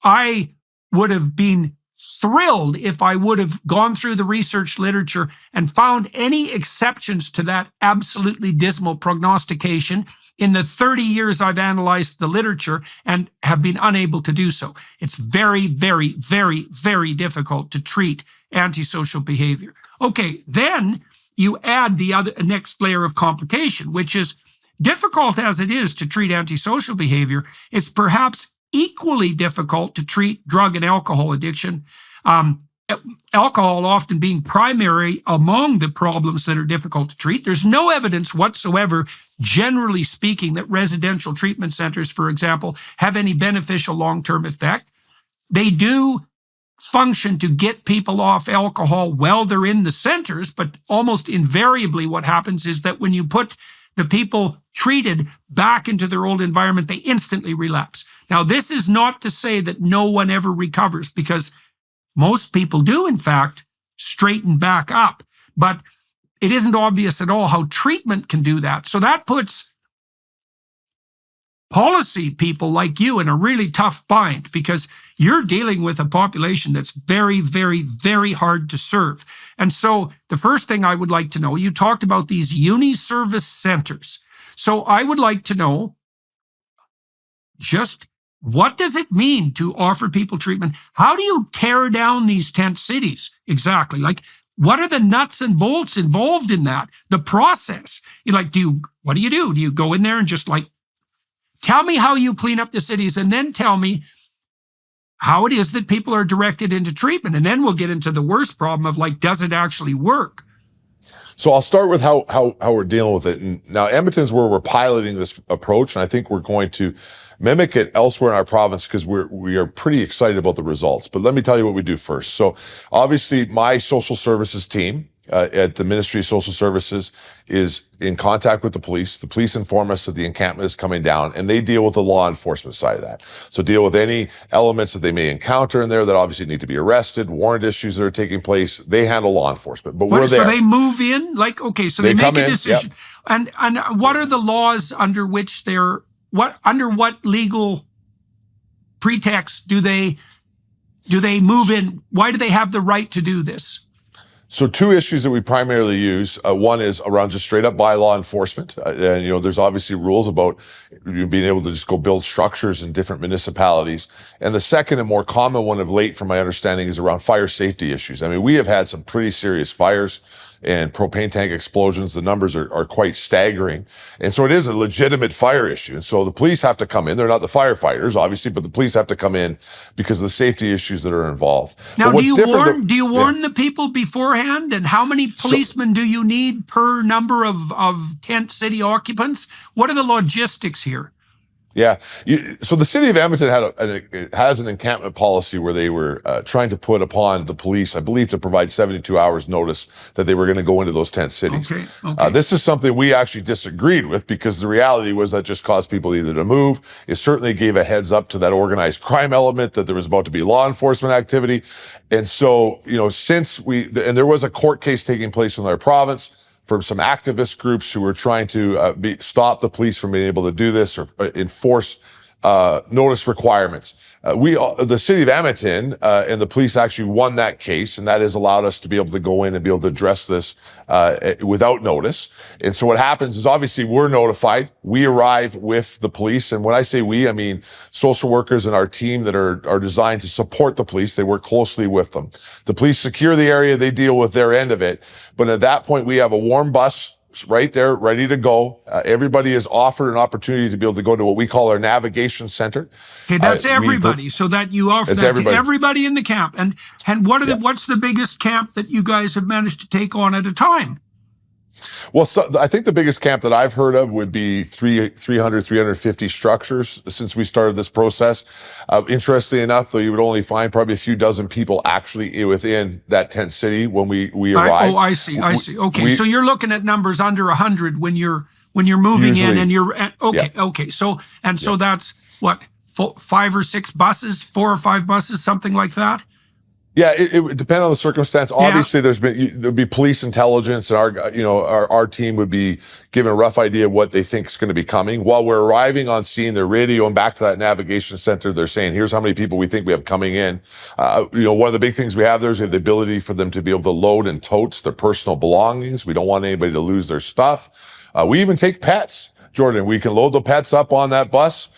I would have been thrilled if I would have gone through the research literature and found any exceptions to that absolutely dismal prognostication in the 30 years I've analyzed the literature and have been unable to do so. It's very, very, very, very difficult to treat antisocial behavior. Okay, then you add the next layer of complication, which is difficult as it is to treat antisocial behavior. It's perhaps equally difficult to treat drug and alcohol addiction. Alcohol often being primary among the problems that are difficult to treat. There's no evidence whatsoever, generally speaking, that residential treatment centers, for example, have any beneficial long-term effect. They do function to get people off alcohol while they're in the centers, but almost invariably what happens is that when you put the people treated back into their old environment, they instantly relapse. Now, this is not to say that no one ever recovers, because most people do, in fact, straighten back up, but it isn't obvious at all how treatment can do that. So that puts policy people like you in a really tough bind, because you're dealing with a population that's very, very, very hard to serve. And so the first thing I would like to know, you talked about these uni-service centers. So I would like to know just what does it mean to offer people treatment? How do you tear down these tent cities exactly? Like, what are the nuts and bolts involved in that? The process. What do you do? Do you go in there and just tell me how you clean up the cities, and then tell me how it is that people are directed into treatment. And then we'll get into the worst problem of does it actually work? So I'll start with how we're dealing with it. And now Edmonton's where we're piloting this approach, and I think we're going to mimic it elsewhere in our province because we are pretty excited about the results. But let me tell you what we do first. So obviously my social services team at the Ministry of Social Services is in contact with the police. The police inform us that the encampment is coming down, and they deal with the law enforcement side of that. So deal with any elements that they may encounter in there that obviously need to be arrested, warrant issues that are taking place. They handle law enforcement, but we're there. So they move in? So they make a decision. Yep. And what are the laws under which under what legal pretext do they move in? Why do they have the right to do this? So two issues that we primarily use. One is around just straight up bylaw enforcement. And, there's obviously rules about being able to just go build structures in different municipalities. And the second and more common one of late, from my understanding, is around fire safety issues. I mean, we have had some pretty serious fires and propane tank explosions. The numbers are quite staggering. And so it is a legitimate fire issue. And so the police have to come in. They're not the firefighters, obviously, but the police have to come in because of the safety issues that are involved. Now, do you warn the people beforehand? And how many policemen do you need per number of tent city occupants? What are the logistics here? Yeah. So the city of Edmonton has an encampment policy where they were trying to put upon the police, I believe, to provide 72 hours notice that they were going to go into those tent cities. Okay. This is something we actually disagreed with, because the reality was that just caused people either to move. It certainly gave a heads up to that organized crime element that there was about to be law enforcement activity. And so, and there was a court case taking place in our province from some activist groups who were trying to stop the police from being able to do this or enforce notice requirements. The city of Edmonton and the police actually won that case, and that has allowed us to be able to go in and be able to address this without notice. And so what happens is, obviously, we're notified. We arrive with the police, and when I say we, I mean social workers and our team that are designed to support the police. They work closely with them. The police secure the area. They deal with their end of it. But at that point, we have a warm bus right there, ready to go. Everybody is offered an opportunity to be able to go to what we call our navigation center. Okay, that's everybody, so that you offer that to everybody in the camp. And what's the biggest camp that you guys have managed to take on at a time? Well, I think the biggest camp that I've heard of would be 350 structures since we started this process. Interestingly enough, though, you would only find probably a few dozen people actually within that tent city when we arrived. I see. Okay, so you're looking at numbers under 100 when you're moving usually, in, and you're okay. So that's what, 5 or 6 buses, 4 or 5 buses, something like that. Yeah, it would depend on the circumstance. Obviously, there'd be police intelligence, and our team would be given a rough idea of what they think is going to be coming. While we're arriving on scene, they're radioing back to that navigation center. They're saying, "Here's how many people we think we have coming in." One of the big things we have there is we have the ability for them to be able to load in totes their personal belongings. We don't want anybody to lose their stuff. We even take pets, Jordan. We can load the pets up on that bus.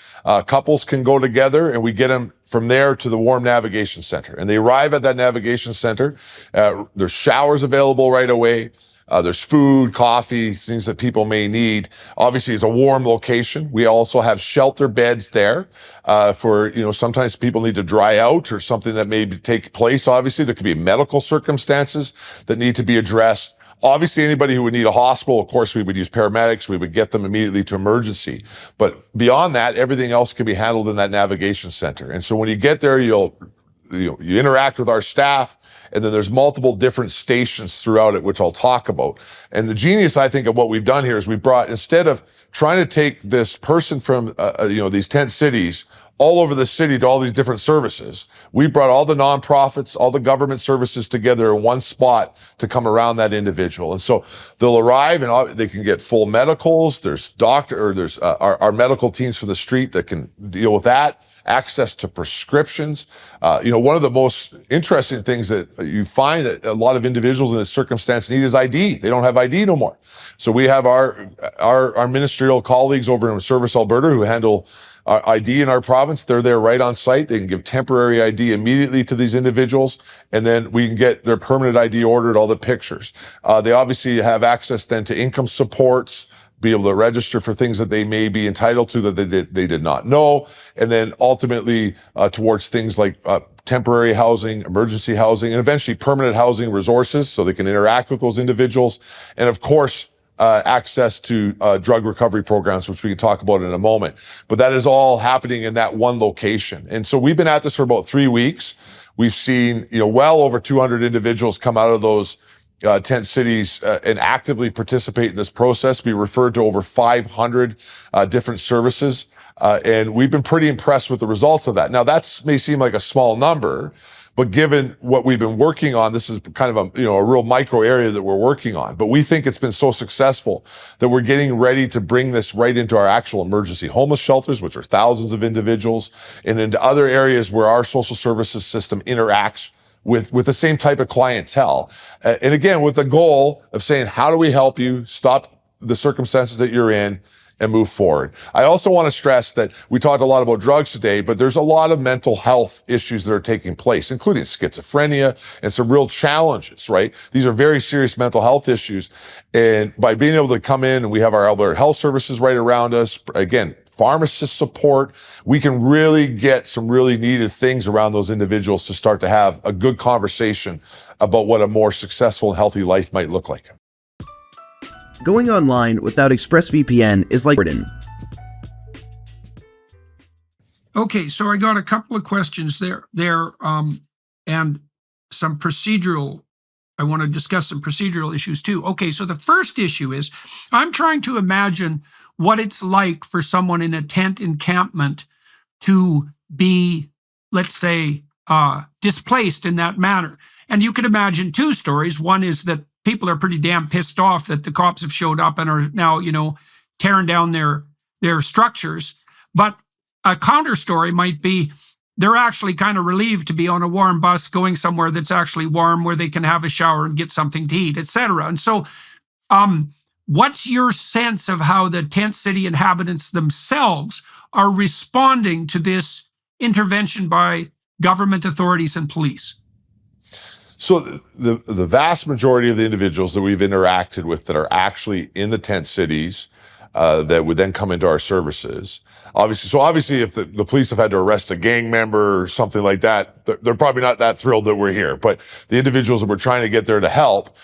Couples can go together, and we get them from there to the warm navigation center. And they arrive at that navigation center. There's showers available right away. There's food, coffee, things that people may need. Obviously, it's a warm location. We also have shelter beds there for, sometimes people need to dry out or something that may take place. Obviously, there could be medical circumstances that need to be addressed. Obviously, anybody who would need a hospital, of course, we would use paramedics. We would get them immediately to emergency. But beyond that, everything else can be handled in that navigation center. And so when you get there, you interact with our staff, and then there's multiple different stations throughout it, which I'll talk about. And the genius, I think, of what we've done here is we brought, instead of trying to take this person from, these tent cities all over the city to all these different services. We brought all the nonprofits, all the government services together in one spot to come around that individual. And so they'll arrive and they can get full medicals. There's our medical teams for the street that can deal with that. Access to prescriptions. One of the most interesting things that you find that a lot of individuals in this circumstance need is ID. They don't have ID no more. So we have our ministerial colleagues over in Service Alberta who handle ID in our province. They're there right on site. They can give temporary ID immediately to these individuals, and then we can get their permanent ID ordered, all the pictures. They obviously have access then to income supports, be able to register for things that they may be entitled to that they did not know, and then ultimately towards things like temporary housing, emergency housing, and eventually permanent housing resources so they can interact with those individuals. And of course, access to drug recovery programs, which we can talk about in a moment. But that is all happening in that one location. And so we've been at this for about 3 weeks. We've seen, well over 200 individuals come out of those tent cities and actively participate in this process. We referred to over 500 different services, and we've been pretty impressed with the results of that. Now, that may seem like a small number, but given what we've been working on, this is kind of a real micro area that we're working on. But we think it's been so successful that we're getting ready to bring this right into our actual emergency homeless shelters, which are thousands of individuals, and into other areas where our social services system interacts with the same type of clientele. And again, with the goal of saying, how do we help you stop the circumstances that you're in and move forward? I also want to stress that we talked a lot about drugs today, but there's a lot of mental health issues that are taking place, including schizophrenia and some real challenges, right? These are very serious mental health issues. And by being able to come in, and we have our Alberta Health Services right around us, again, pharmacist support, we can really get some really needed things around those individuals to start to have a good conversation about what a more successful and healthy life might look like. Going online without ExpressVPN is like burden. Okay, so I got a couple of questions there, and some procedural. I want to discuss some procedural issues too. Okay, so the first issue is I'm trying to imagine what it's like for someone in a tent encampment to be, let's say, displaced in that manner. And you can imagine two stories. One is that people are pretty damn pissed off that the cops have showed up and are now, tearing down their structures. But a counter story might be they're actually kind of relieved to be on a warm bus going somewhere that's actually warm, where they can have a shower and get something to eat, etc. And so, what's your sense of how the tent city inhabitants themselves are responding to this intervention by government authorities and police? So the vast majority of the individuals that we've interacted with that are actually in the tent cities that would then come into our services, obviously if the police have had to arrest a gang member or something like that, they're probably not that thrilled that we're here. But the individuals that we're trying to get there to help,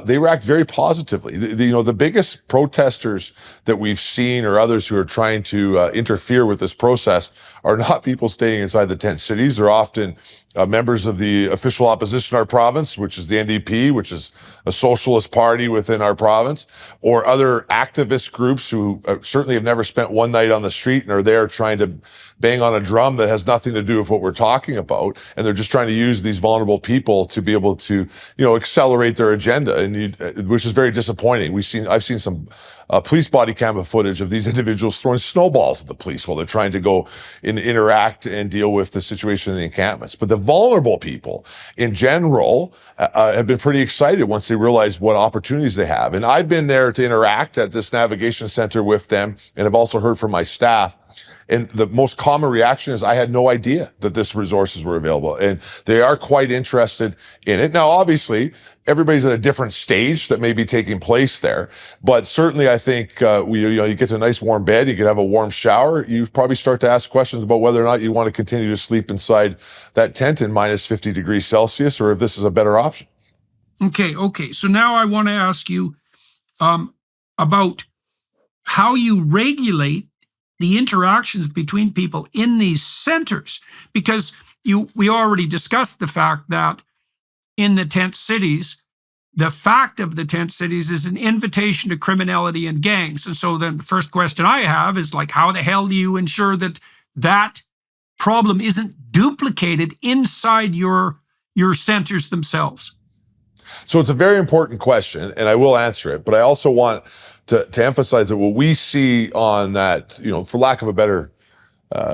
they react very positively. The biggest protesters that we've seen, or others who are trying to interfere with this process, are not people staying inside the tent cities. They're often members of the official opposition in our province, which is the NDP, which is a socialist party within our province, or other activist groups who certainly have never spent one night on the street and are there trying to bang on a drum that has nothing to do with what we're talking about. And they're just trying to use these vulnerable people to be able to, accelerate their agenda, which is very disappointing. I've seen some police body camera footage of these individuals throwing snowballs at the police while they're trying to go and interact and deal with the situation in the encampments. But the vulnerable people in general have been pretty excited once they realize what opportunities they have. And I've been there to interact at this navigation center with them, and have also heard from my staff. And the most common reaction is, I had no idea that these resources were available. And they are quite interested in it. Now, obviously, everybody's at a different stage that may be taking place there. But certainly, I think you get to a nice warm bed, you can have a warm shower. You probably start to ask questions about whether or not you want to continue to sleep inside that tent in minus 50 degrees Celsius, or if this is a better option. Okay. So now I want to ask you about how you regulate the interactions between people in these centers, because we already discussed the fact that in the tent cities, the fact of the tent cities is an invitation to criminality and gangs. And so then the first question I have is, like, how the hell do you ensure that problem isn't duplicated inside your centers themselves? So it's a very important question, and I will answer it. But I also want to emphasize that what we see on that, for lack of a better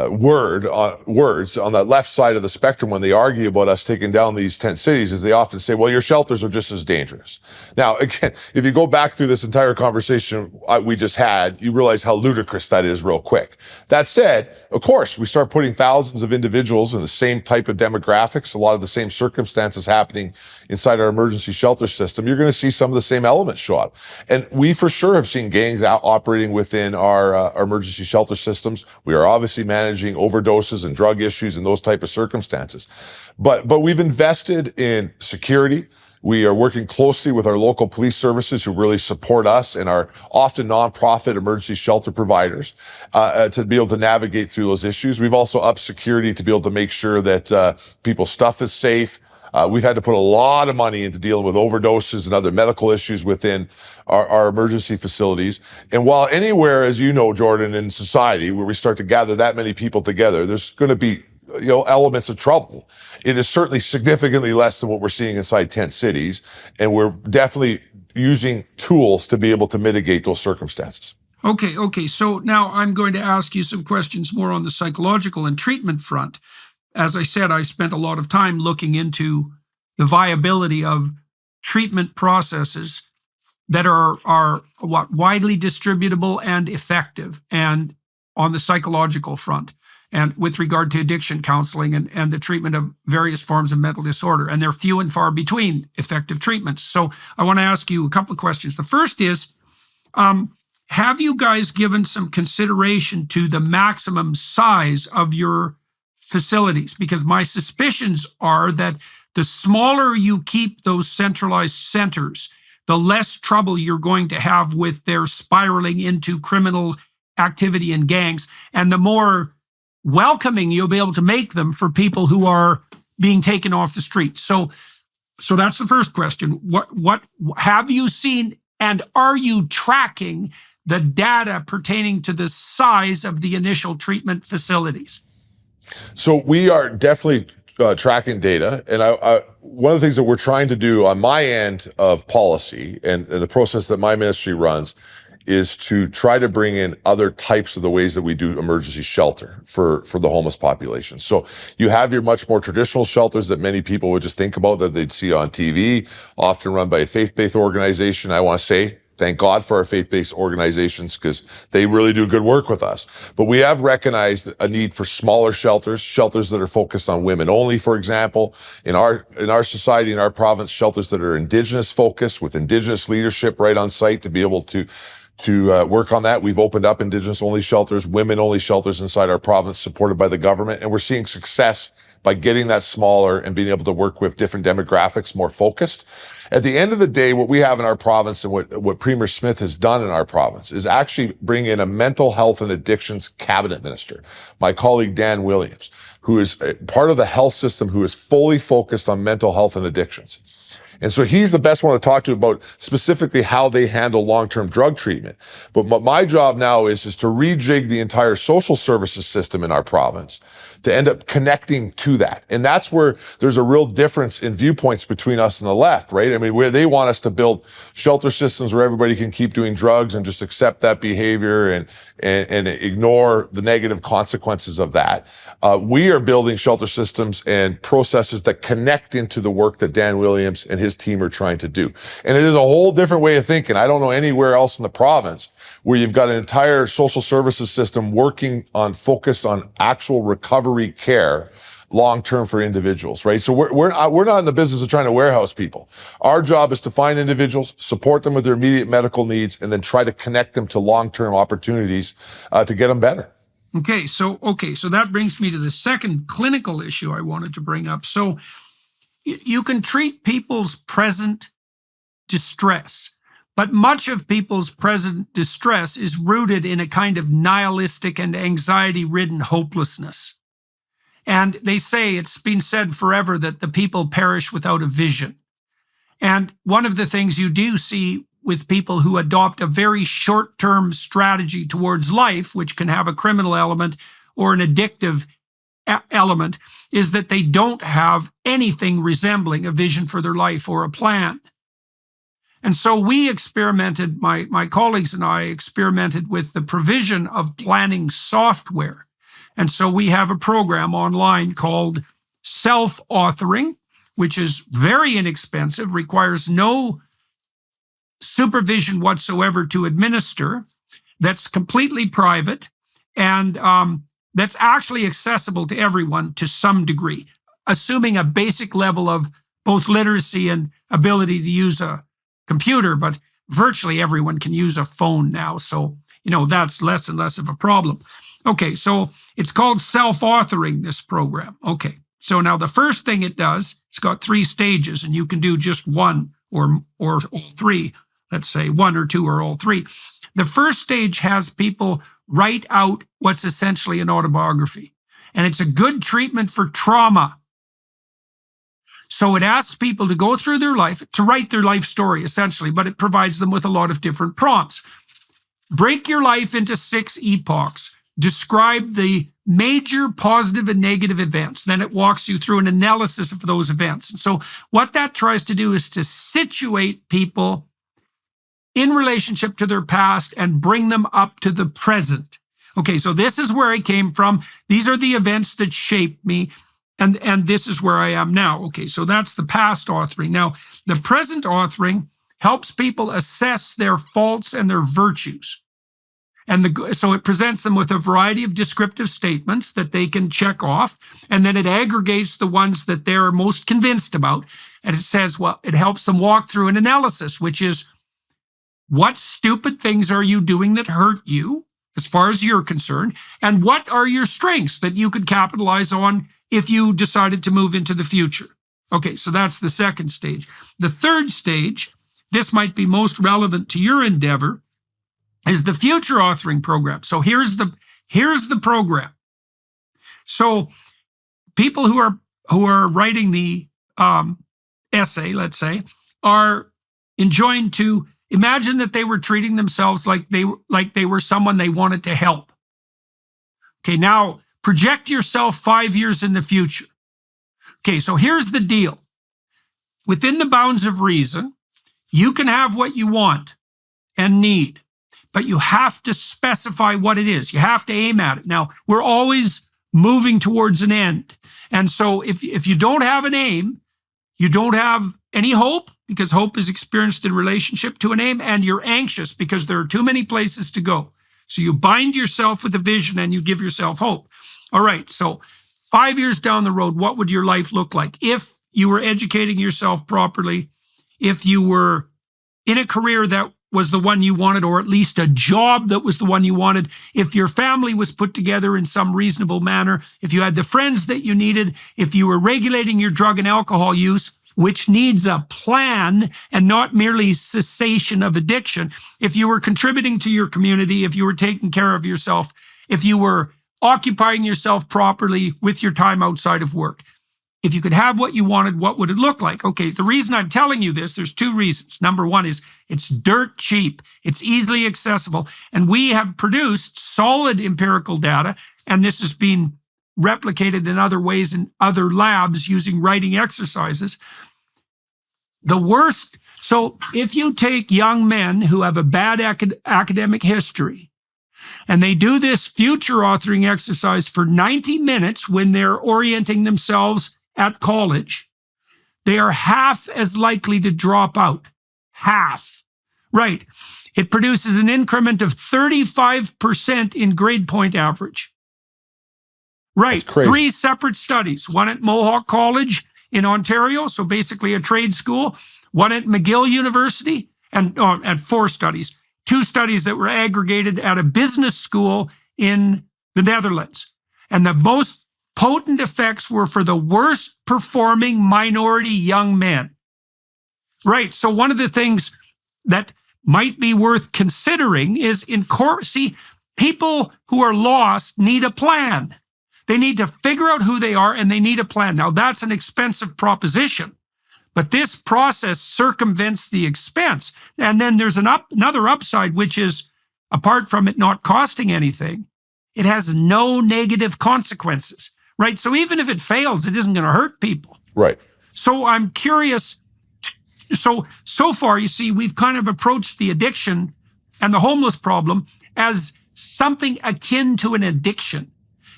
words on that left side of the spectrum when they argue about us taking down these tent cities is they often say, well, your shelters are just as dangerous. Now, again, if you go back through this entire conversation we just had, you realize how ludicrous that is real quick. That said, of course, we start putting thousands of individuals in the same type of demographics, a lot of the same circumstances happening inside our emergency shelter system. You're going to see some of the same elements show up. And we for sure have seen gangs operating within our emergency shelter systems. We are obviously managing overdoses and drug issues and those type of circumstances. But we've invested in security. We are working closely with our local police services who really support us and our often nonprofit emergency shelter providers to be able to navigate through those issues. We've also upped security to be able to make sure that people's stuff is safe. We've had to put a lot of money into dealing with overdoses and other medical issues within our emergency facilities. And while anywhere, as you know, Jordan, in society, where we start to gather that many people together, there's going to be elements of trouble. It is certainly significantly less than what we're seeing inside tent cities, and we're definitely using tools to be able to mitigate those circumstances. Okay. So now I'm going to ask you some questions more on the psychological and treatment front. As I said, I spent a lot of time looking into the viability of treatment processes that are widely distributable and effective, and on the psychological front, and with regard to addiction counseling and the treatment of various forms of mental disorder. And they're few and far between effective treatments. So I want to ask you a couple of questions. The first is, have you guys given some consideration to the maximum size of your facilities? Because my suspicions are that the smaller you keep those centralized centers, the less trouble you're going to have with their spiraling into criminal activity and gangs, and the more welcoming you'll be able to make them for people who are being taken off the street. So that's the first question. What have you seen, and are you tracking the data pertaining to the size of the initial treatment facilities? So we are definitely tracking data. And one of the things that we're trying to do on my end of policy and the process that my ministry runs is to try to bring in other types of the ways that we do emergency shelter for the homeless population. So you have your much more traditional shelters that many people would just think about that they'd see on TV, often run by a faith-based organization. I want to say, thank God for our faith-based organizations, because they really do good work with us. But we have recognized a need for smaller shelters that are focused on women only, for example. In our society, in our province, shelters that are Indigenous focused with Indigenous leadership right on site to be able to work on that. We've opened up Indigenous-only shelters, women-only shelters inside our province supported by the government, and we're seeing success by getting that smaller and being able to work with different demographics more focused. At the end of the day, what we have in our province and what Premier Smith has done in our province is actually bring in a mental health and addictions cabinet minister, my colleague Dan Williams, who is part of the health system, who is fully focused on mental health and addictions. And so he's the best one to talk to about specifically how they handle long-term drug treatment. But my job now is to rejig the entire social services system in our province to end up connecting to that. And that's where there's a real difference in viewpoints between us and the left, right? I mean, where they want us to build shelter systems where everybody can keep doing drugs and just accept that behavior and ignore the negative consequences of that. We are building shelter systems and processes that connect into the work that Dan Williams and his team are trying to do. And it is a whole different way of thinking. I don't know anywhere else in the province where you've got an entire social services system focused on actual recovery care long-term for individuals, right? So we're not in the business of trying to warehouse people. Our job is to find individuals, support them with their immediate medical needs, and then try to connect them to long-term opportunities to get them better. Okay, so that brings me to the second clinical issue I wanted to bring up. So you can treat people's present distress, but much of people's present distress is rooted in a kind of nihilistic and anxiety-ridden hopelessness. And they say, it's been said forever, that the people perish without a vision. And one of the things you do see with people who adopt a very short-term strategy towards life, which can have a criminal element or an addictive element is that they don't have anything resembling a vision for their life or a plan. And so we experimented, my colleagues and I experimented with the provision of planning software. And so we have a program online called Self-Authoring, which is very inexpensive, requires no supervision whatsoever to administer, that's completely private, and that's actually accessible to everyone to some degree, assuming a basic level of both literacy and ability to use a computer, but virtually everyone can use a phone now. So, that's less and less of a problem. Okay, so it's called Self-Authoring, this program. Okay, so now the first thing it does, it's got 3 stages, and you can do just one or all 3. Let's say 1 or 2 or all 3. The first stage has people write out what's essentially an autobiography, and it's a good treatment for trauma. So it asks people to go through their life, to write their life story, essentially, but it provides them with a lot of different prompts. Break your life into 6 epochs. Describe the major positive and negative events. Then it walks you through an analysis of those events. And so what that tries to do is to situate people in relationship to their past and bring them up to the present. Okay, so this is where I came from. These are the events that shaped me. And this is where I am now. Okay, so that's the past authoring. Now, the present authoring helps people assess their faults and their virtues. So it presents them with a variety of descriptive statements that they can check off, and then it aggregates the ones that they're most convinced about. And it says, well, it helps them walk through an analysis, which is, what stupid things are you doing that hurt you, as far as you're concerned? And what are your strengths that you could capitalize on if you decided to move into the future? Okay, so that's the second stage. The third stage, this might be most relevant to your endeavor, is the future authoring program. So here's the program. So people who are writing the essay, let's say, are enjoined to imagine that they were treating themselves like they were someone they wanted to help. Okay, now project yourself 5 years in the future. Okay, so here's the deal. Within the bounds of reason, you can have what you want and need, but you have to specify what it is. You have to aim at it. Now, we're always moving towards an end. And so if you don't have an aim, you don't have any hope, because hope is experienced in relationship to an aim, and you're anxious because there are too many places to go. So you bind yourself with a vision and you give yourself hope. All right, so 5 years down the road, what would your life look like if you were educating yourself properly, if you were in a career that was the one you wanted, or at least a job that was the one you wanted, if your family was put together in some reasonable manner, if you had the friends that you needed, if you were regulating your drug and alcohol use, which needs a plan and not merely cessation of addiction, if you were contributing to your community, if you were taking care of yourself, if you were occupying yourself properly with your time outside of work. If you could have what you wanted, what would it look like? Okay, the reason I'm telling you this, there's 2 reasons. Number one is it's dirt cheap. It's easily accessible. And we have produced solid empirical data, and this has been replicated in other ways in other labs using writing exercises. The worst, so if you take young men who have a bad academic history, and they do this future authoring exercise for 90 minutes when they're orienting themselves at college, they are half as likely to drop out. Half. Right. It produces an increment of 35% in grade point average. Right. 3 separate studies. One at Mohawk College in Ontario, so basically a trade school. One at McGill University, and 4 studies. 2 studies that were aggregated at a business school in the Netherlands. And the most potent effects were for the worst performing minority young men. Right. So one of the things that might be worth considering is people who are lost need a plan. They need to figure out who they are, and they need a plan. Now, that's an expensive proposition, but this process circumvents the expense. And then there's another upside, which is, apart from it not costing anything, it has no negative consequences. right? So even if it fails, it isn't going to hurt people. Right. So I'm curious. So far, you see, we've kind of approached the addiction and the homeless problem as something akin to an addiction,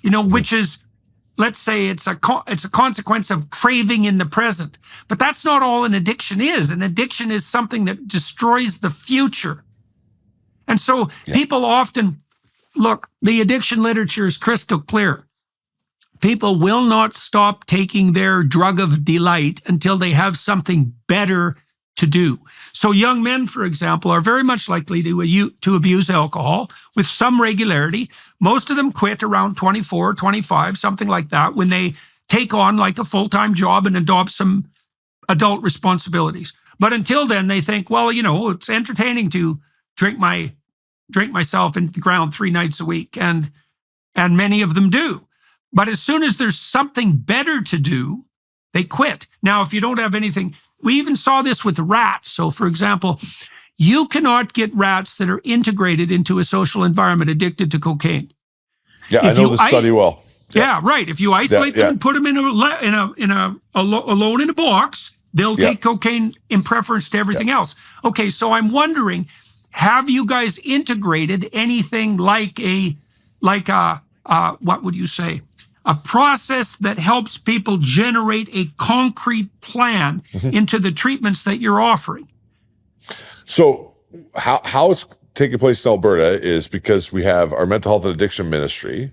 which is, let's say it's a consequence of craving in the present. But that's not all an addiction is. An addiction is something that destroys the future. And so people often, look, the addiction literature is crystal clear. People will not stop taking their drug of delight until they have something better to do. So young men, for example, are very much likely to abuse alcohol with some regularity. Most of them quit around 24, 25, something like that, when they take on like a full-time job and adopt some adult responsibilities. But until then, they think, well, it's entertaining to drink myself into the ground 3 nights a week. And many of them do. But as soon as there's something better to do, they quit. Now, if you don't have anything, we even saw this with rats. So, for example, you cannot get rats that are integrated into a social environment addicted to cocaine. Yeah, I know the study well. Yeah, right. If you isolate them and put them alone in a box, they'll take cocaine in preference to everything else. Okay, so I'm wondering, have you guys integrated anything like what would you say? A process that helps people generate a concrete plan into the treatments that you're offering? So how it's taking place in Alberta is because we have our mental health and addiction ministry.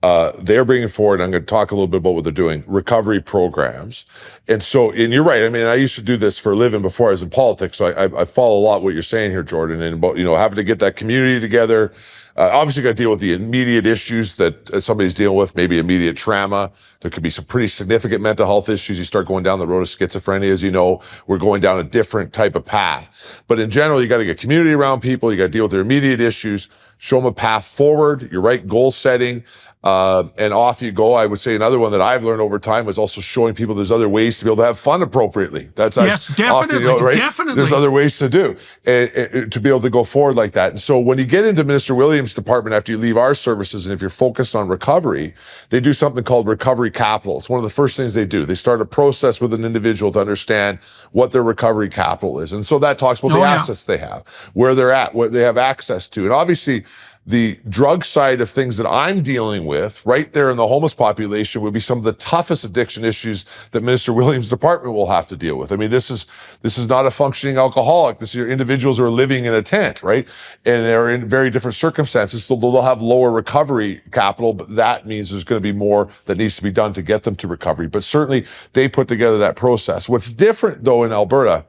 They're bringing forward, I'm going to talk a little bit about what they're doing, recovery programs. And you're right. I mean, I used to do this for a living before I was in politics. So I follow a lot what you're saying here, Jordan, and about, having to get that community together. Obviously, you got to deal with the immediate issues that somebody's dealing with, maybe immediate trauma. There could be some pretty significant mental health issues. You start going down the road of schizophrenia, as you know, we're going down a different type of path. But in general, you got to get community around people. You got to deal with their immediate issues, show them a path forward. You're right, goal setting, and off you go. I would say another one that I've learned over time was also showing people there's other ways to be able to have fun appropriately. That's definitely, right? Definitely. There's other ways to do and to be able to go forward like that. And so when you get into Minister Williams' department after you leave our services, and if you're focused on recovery, they do something called recovery capital. It's one of the first things they do. They start a process with an individual to understand what their recovery capital is. And so that talks about the assets they have, where they're at, what they have access to. And obviously, the drug side of things that I'm dealing with right there in the homeless population would be some of the toughest addiction issues that Minister Williams' department will have to deal with. I mean, this is not a functioning alcoholic. This is individuals who are living in a tent, right? And they're in very different circumstances. So they'll have lower recovery capital, but that means there's going to be more that needs to be done to get them to recovery. But certainly they put together that process. What's different though in Alberta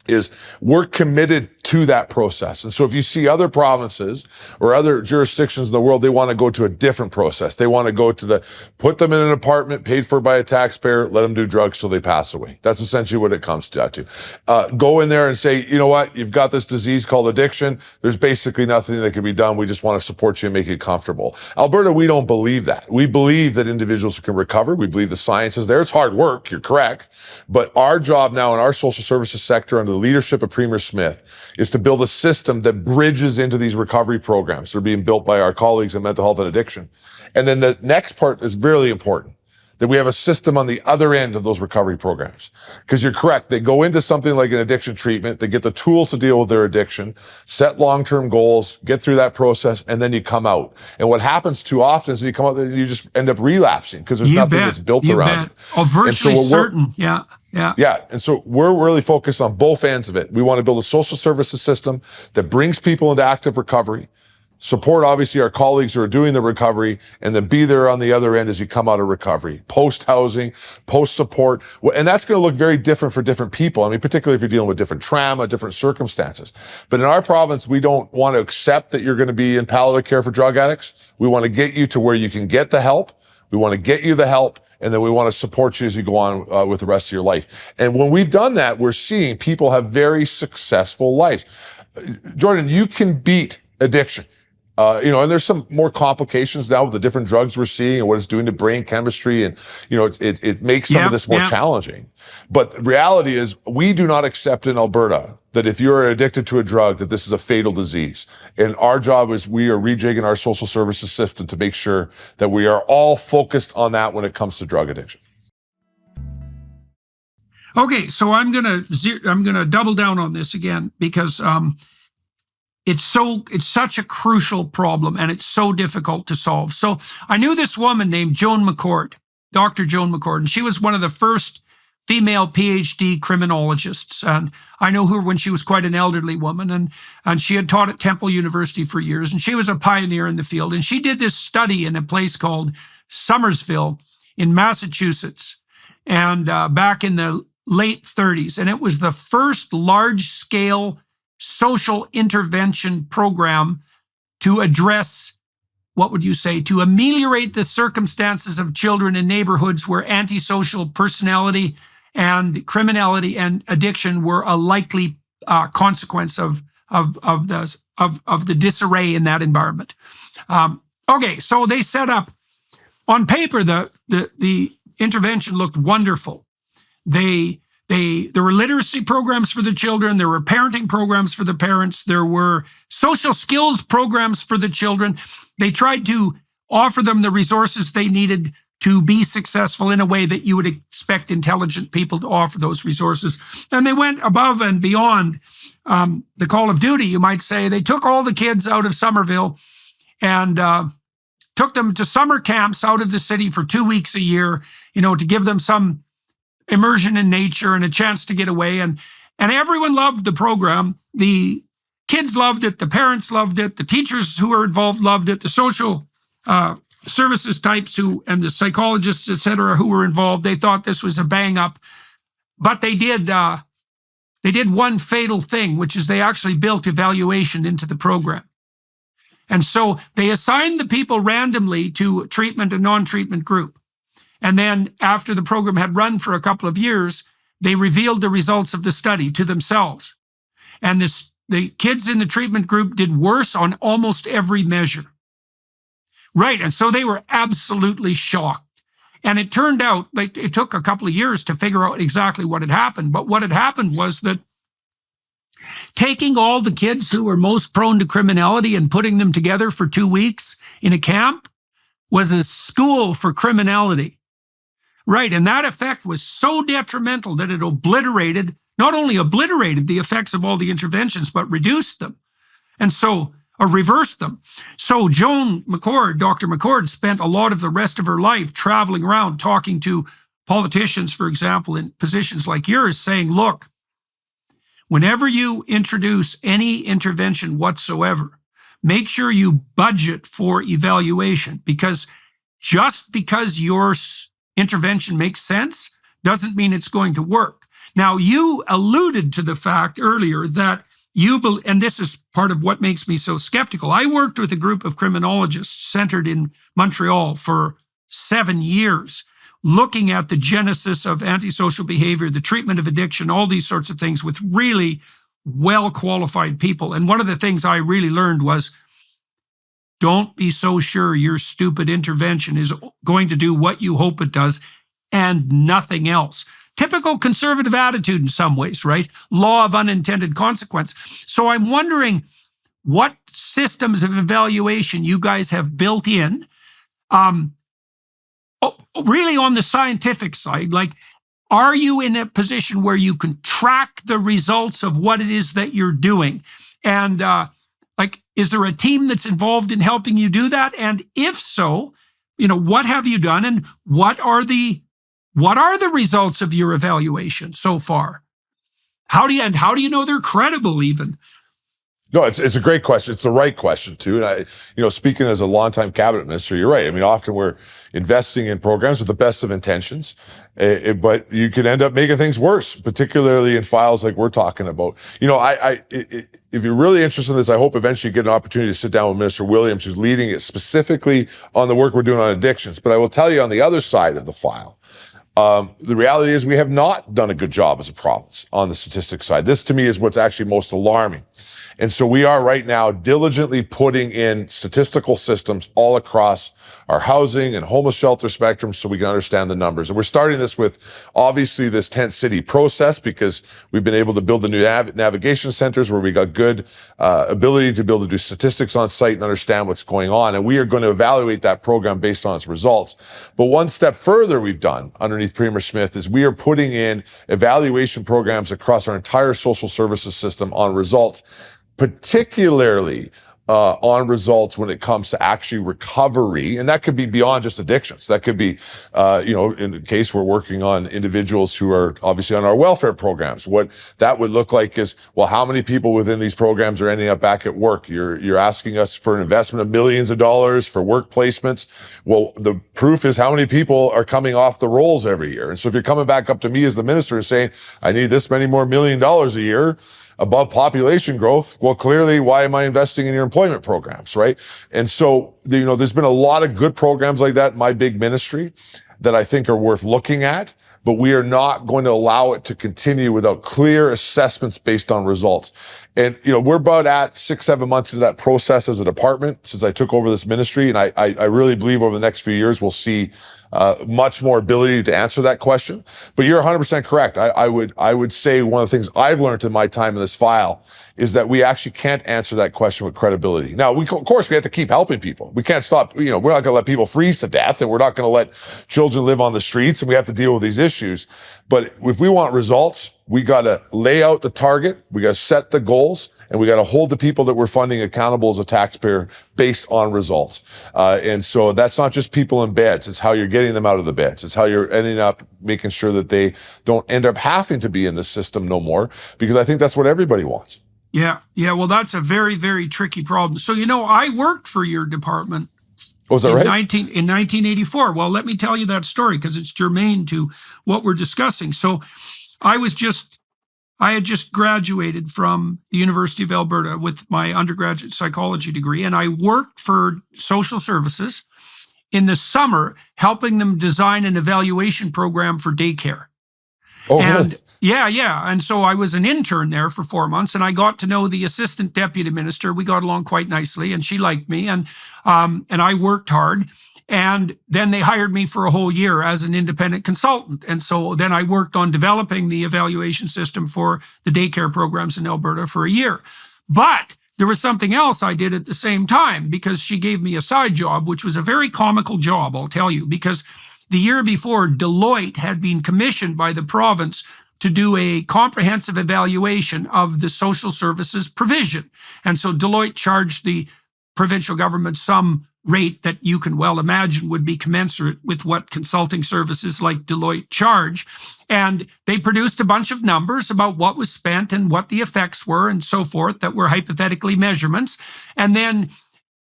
is we're committed to that process. And so if you see other provinces or other jurisdictions in the world, they want to go to a different process. They want to go to put them in an apartment paid for by a taxpayer, let them do drugs till they pass away. That's essentially what it comes down to. Go in there and say, you know what, you've got this disease called addiction. There's basically nothing that can be done. We just want to support you and make you comfortable. Alberta, we don't believe that. We believe that individuals can recover. We believe the science is there. It's hard work. You're correct. But our job now in our social services sector under the leadership of Premier Smith is to build a system that bridges into these recovery programs that are being built by our colleagues in mental health and addiction. And then the next part is really important, that we have a system on the other end of those recovery programs. Because you're correct, they go into something like an addiction treatment, they get the tools to deal with their addiction, set long-term goals, get through that process, and then you come out. And what happens too often is you come out there and you just end up relapsing because there's nothing that's built around it. Oh, virtually certain, yeah. Yeah. And so we're really focused on both ends of it. We want to build a social services system that brings people into active recovery, support obviously our colleagues who are doing the recovery, and then be there on the other end as you come out of recovery. Post-housing, post-support. And that's going to look very different for different people. I mean, particularly if you're dealing with different trauma, different circumstances. But in our province, we don't want to accept that you're going to be in palliative care for drug addicts. We want to get you to where you can get the help. We want to get you the help. And then we want to support you as you go on with the rest of your life. And when we've done that, we're seeing people have very successful lives. Jordan, you can beat addiction. And there's some more complications now with the different drugs we're seeing and what it's doing to brain chemistry. And, it makes some of this more challenging. But the reality is we do not accept in Alberta that if you're addicted to a drug, that this is a fatal disease. And our job is we are rejigging our social services system to make sure that we are all focused on that when it comes to drug addiction. Okay, so I'm gonna double down on this again because it's such a crucial problem and it's so difficult to solve. So I knew this woman named Joan McCord, Dr. Joan McCord, and she was one of the first female PhD criminologists. And I know her when she was quite an elderly woman, and she had taught at Temple University for years, and she was a pioneer in the field. And she did this study in a place called Somersville in Massachusetts, and back in the late 30s. And it was the first large-scale social intervention program to address, what would you say, to ameliorate the circumstances of children in neighborhoods where antisocial personality and criminality and addiction were a likely consequence of the disarray in that environment. Okay, so they set up, on paper, the intervention looked wonderful. There were literacy programs for the children. There were parenting programs for the parents. There were social skills programs for the children. They tried to offer them the resources they needed to be successful in a way that you would expect intelligent people to offer those resources. And they went above and beyond the call of duty, you might say. They took all the kids out of Somerville and took them to summer camps out of the city for 2 weeks a year, to give them some immersion in nature and a chance to get away. And everyone loved the program. The kids loved it. The parents loved it. The teachers who were involved loved it. The social services types and the psychologists, et cetera, who were involved, they thought this was a bang up. But they did one fatal thing, which is they actually built evaluation into the program. And so they assigned the people randomly to treatment and non-treatment group. And then after the program had run for a couple of years, they revealed the results of the study to themselves. And the kids in the treatment group did worse on almost every measure. Right, and so they were absolutely shocked. And it turned out, like, it took a couple of years to figure out exactly what had happened. But what had happened was that taking all the kids who were most prone to criminality and putting them together for 2 weeks in a camp was a school for criminality. Right, and that effect was so detrimental that it not only obliterated the effects of all the interventions, but reduced them, or reversed them. So Joan McCord, Dr. McCord, spent a lot of the rest of her life traveling around talking to politicians, for example, in positions like yours, saying, look, whenever you introduce any intervention whatsoever, make sure you budget for evaluation, because just because your intervention makes sense doesn't mean it's going to work. Now, you alluded to the fact earlier that and this is part of what makes me so skeptical. I worked with a group of criminologists centered in Montreal for 7 years, looking at the genesis of antisocial behavior, the treatment of addiction, all these sorts of things with really well-qualified people. And one of the things I really learned was, don't be so sure your stupid intervention is going to do what you hope it does and nothing else. Typical conservative attitude in some ways, right? Law of unintended consequence. So I'm wondering what systems of evaluation you guys have built in, really on the scientific side. Like, are you in a position where you can track the results of what it is that you're doing? And is there a team that's involved in helping you do that? And if so, what have you done, and what are the results of your evaluation so far? How do you know they're credible even? No, it's a great question. It's the right question too. And speaking as a longtime cabinet minister, you're right. I mean, often we're investing in programs with the best of intentions, but you can end up making things worse, particularly in files like we're talking about. If you're really interested in this, I hope eventually you get an opportunity to sit down with Minister Williams, who's leading it specifically on the work we're doing on addictions. But I will tell you, on the other side of the file, the reality is we have not done a good job as a province on the statistics side. This, to me, is what's actually most alarming. And so we are right now diligently putting in statistical systems all across our housing and homeless shelter spectrum so we can understand the numbers. And we're starting this with obviously this tent city process because we've been able to build the new navigation centers where we got good ability to be able to do statistics on site and understand what's going on. And we are going to evaluate that program based on its results. But one step further we've done underneath Premier Smith is we are putting in evaluation programs across our entire social services system on results, particularly on results when it comes to actually recovery. And that could be beyond just addictions. That could be, in the case we're working on individuals who are obviously on our welfare programs. What that would look like is, well, how many people within these programs are ending up back at work? You're asking us for an investment of millions of dollars for work placements. Well, the proof is how many people are coming off the rolls every year. And so if you're coming back up to me as the minister and saying, I need this many more $1 million a year, above population growth, well, clearly, why am I investing in your employment programs, right? And so, there's been a lot of good programs like that in my big ministry that I think are worth looking at, but we are not going to allow it to continue without clear assessments based on results. And, we're about at 6-7 months into that process as a department since I took over this ministry. And I really believe over the next few years, we'll see much more ability to answer that question. But you're 100% correct. I would say one of the things I've learned in my time in this file is that we actually can't answer that question with credibility. Now, of course, we have to keep helping people. We can't stop, we're not going to let people freeze to death, and we're not going to let children live on the streets, and we have to deal with these issues. But if we want results, we got to lay out the target, we got to set the goals, and we got to hold the people that we're funding accountable as a taxpayer based on results. And so that's not just people in beds. It's how you're getting them out of the beds. It's how you're ending up making sure that they don't end up having to be in the system no more, because I think that's what everybody wants. Yeah. Well, that's a very, very tricky problem. So, I worked for your department Was that in right? 1984. Well, let me tell you that story because it's germane to what we're discussing. So I had just graduated from the University of Alberta with my undergraduate psychology degree, and I worked for social services in the summer, helping them design an evaluation program for daycare. Oh, And really? yeah. And so I was an intern there for 4 months, and I got to know the assistant deputy minister. We got along quite nicely, and she liked me, and I worked hard. And then they hired me for a whole year as an independent consultant. And so then I worked on developing the evaluation system for the daycare programs in Alberta for a year. But there was something else I did at the same time, because she gave me a side job, which was a very comical job, I'll tell you, because the year before, Deloitte had been commissioned by the province to do a comprehensive evaluation of the social services provision. And so Deloitte charged the provincial government some rate that you can well imagine would be commensurate with what consulting services like Deloitte charge. And they produced a bunch of numbers about what was spent and what the effects were and so forth that were hypothetically measurements. And then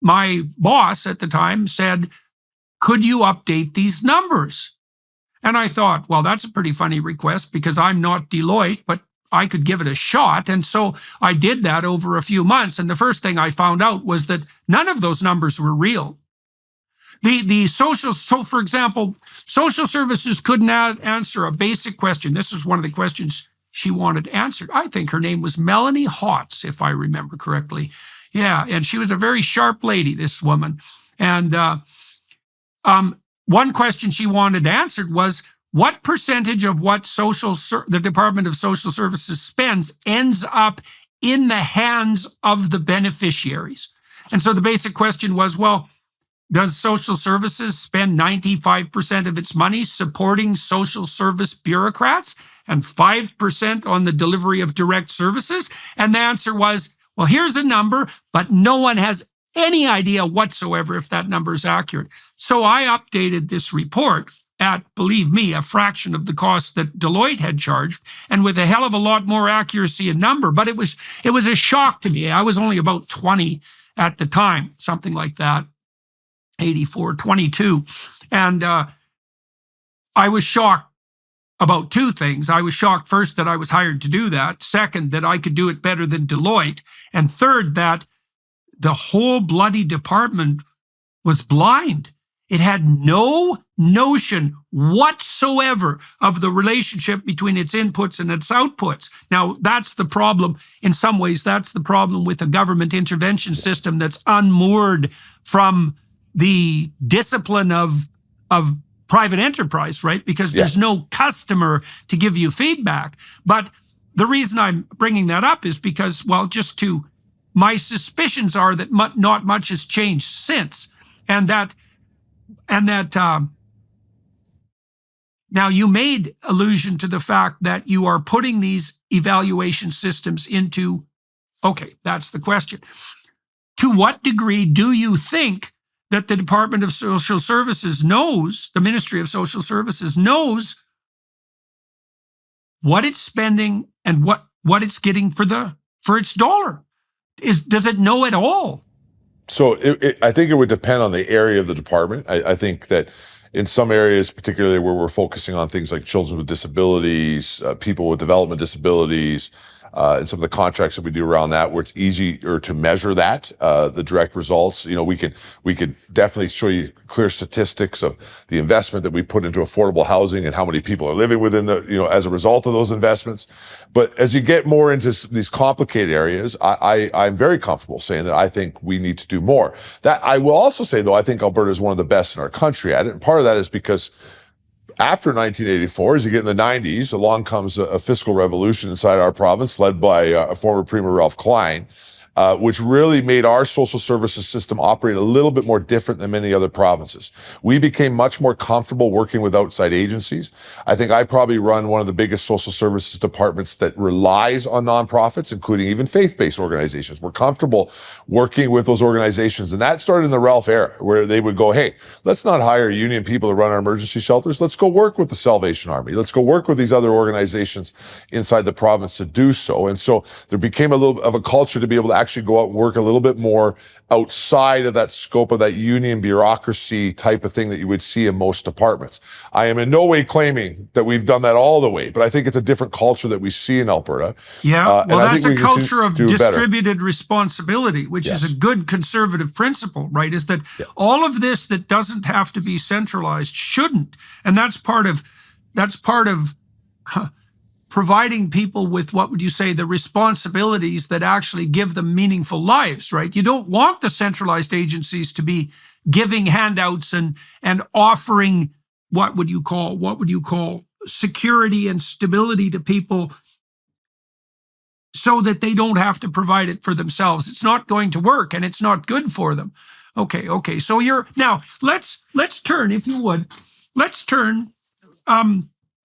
my boss at the time said, could you update these numbers? And I thought, well, that's a pretty funny request because I'm not Deloitte, but I could give it a shot. And so I did that over a few months. And the first thing I found out was that none of those numbers were real. So for example, social services couldn't answer a basic question. This is one of the questions she wanted answered. I think her name was Melanie Hotz, if I remember correctly. Yeah, and she was a very sharp lady, this woman. And one question she wanted answered was, what percentage of what the Department of Social Services spends ends up in the hands of the beneficiaries? And so the basic question was, well, does social services spend 95% of its money supporting social service bureaucrats and 5% on the delivery of direct services? And the answer was, well, here's a number, but no one has any idea whatsoever if that number is accurate. So I updated this report at, believe me, a fraction of the cost that Deloitte had charged, and with a hell of a lot more accuracy and number. But it was a shock to me. I was only about 20 at the time, something like that, 84, 22. And I was shocked about two things. I was shocked, first, that I was hired to do that. Second, that I could do it better than Deloitte. And third, that the whole bloody department was blind. It had no notion whatsoever of the relationship between its inputs and its outputs. Now, that's the problem. In some ways, that's the problem with a government intervention system that's unmoored from the discipline of private enterprise, right? Because there's no customer to give you feedback. But the reason I'm bringing that up is because, well, my suspicions are that not much has changed since, and that now you made allusion to the fact that you are putting these evaluation systems into, okay, that's the question. To what degree do you think that the Department of Social Services knows, the Ministry of Social Services knows what it's spending and what it's getting for its dollar? Does it know at all? So I think it would depend on the area of the department. I think that in some areas, particularly where we're focusing on things like children with disabilities, people with development disabilities, and some of the contracts that we do around that, where it's easier to measure that, the direct results. We could definitely show you clear statistics of the investment that we put into affordable housing and how many people are living within as a result of those investments. But as you get more into these complicated areas, I'm very comfortable saying that I think we need to do more. That I will also say, though, I think Alberta is one of the best in our country at it. And part of that is because after 1984, as you get in the 90s, along comes a fiscal revolution inside our province led by former Premier Ralph Klein, which really made our social services system operate a little bit more different than many other provinces. We became much more comfortable working with outside agencies. I think I probably run one of the biggest social services departments that relies on nonprofits, including even faith-based organizations. We're comfortable working with those organizations. And that started in the Ralph era, where they would go, hey, let's not hire union people to run our emergency shelters. Let's go work with the Salvation Army. Let's go work with these other organizations inside the province to do so. And so there became a little of a culture to be able to actually go out and work a little bit more outside of that scope of that union bureaucracy type of thing that you would see in most departments. I am in no way claiming that we've done that all the way, but I think it's a different culture that we see in Alberta. Yeah, well, that's a culture of distributed responsibility, which is a good conservative principle, right? Is that all of this that doesn't have to be centralized shouldn't, and that's part of providing people with, what would you say, the responsibilities that actually give them meaningful lives, right? You don't want the centralized agencies to be giving handouts and offering what would you call security and stability to people so that they don't have to provide it for themselves. It's not going to work, and it's not good for them. Okay. So now let's turn, if you would,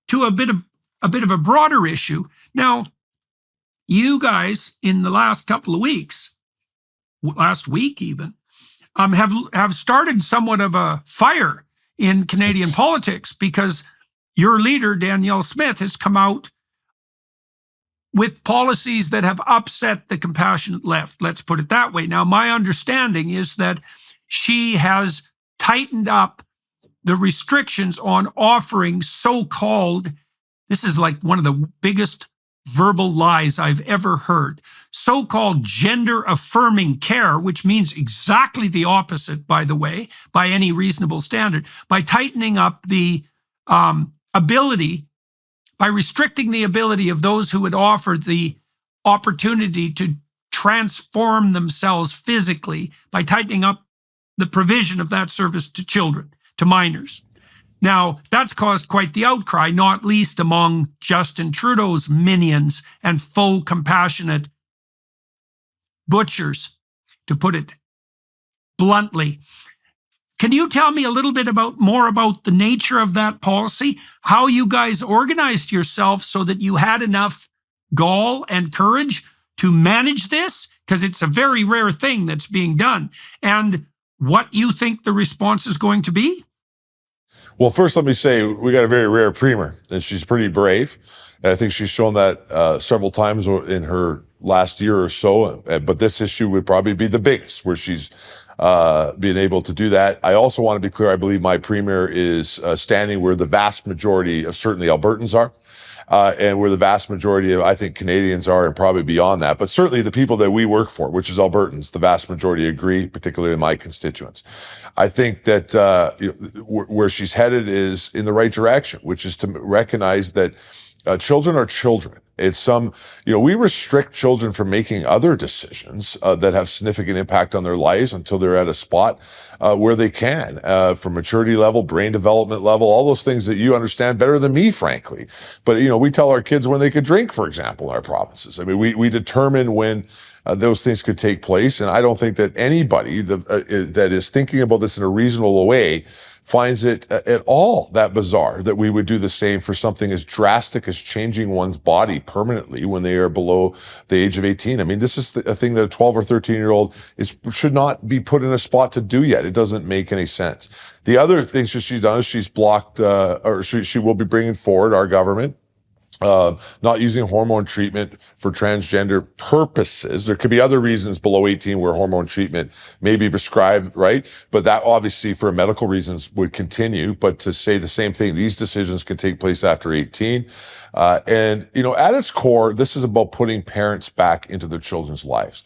to a bit of a broader issue. Now, you guys in the last couple of weeks, last week even, have started somewhat of a fire in Canadian politics, because your leader, Danielle Smith, has come out with policies that have upset the compassionate left. Let's put it that way. Now, my understanding is that she has tightened up the restrictions on offering so-called, this is like one of the biggest verbal lies I've ever heard, so-called gender-affirming care, which means exactly the opposite, by the way, by any reasonable standard, by tightening up the ability, by restricting the ability of those who had offered the opportunity to transform themselves physically, by tightening up the provision of that service to children, to minors. Now, that's caused quite the outcry, not least among Justin Trudeau's minions and faux compassionate butchers, to put it bluntly. Can you tell me a little bit more about the nature of that policy, how you guys organized yourself so that you had enough gall and courage to manage this? Because it's a very rare thing that's being done. And what you think the response is going to be? Well, first, let me say we got a very rare premier, and she's pretty brave. And I think she's shown that several times in her last year or so. But this issue would probably be the biggest, where she's being able to do that. I also want to be clear, I believe my premier is standing where the vast majority of certainly Albertans are. And where the vast majority of, I think, Canadians are, and probably beyond that. But certainly the people that we work for, which is Albertans, the vast majority agree, particularly my constituents. I think that where she's headed is in the right direction, which is to recognize that children are children. It's we restrict children from making other decisions that have significant impact on their lives until they're at a spot where they can, from maturity level, brain development level, all those things that you understand better than me, frankly. But, we tell our kids when they could drink, for example, in our provinces. I mean, we determine when those things could take place. And I don't think that anybody that is thinking about this in a reasonable way finds it at all that bizarre that we would do the same for something as drastic as changing one's body permanently when they are below the age of 18. I mean, this is a thing that a 12 or 13-year-old should not be put in a spot to do yet. It doesn't make any sense. The other things that she's done is she's blocked, or she will be bringing forward, our government, not using hormone treatment for transgender purposes. There could be other reasons below 18 where hormone treatment may be prescribed, right? But that obviously for medical reasons would continue. But to say the same thing, these decisions can take place after 18. And at its core, this is about putting parents back into their children's lives.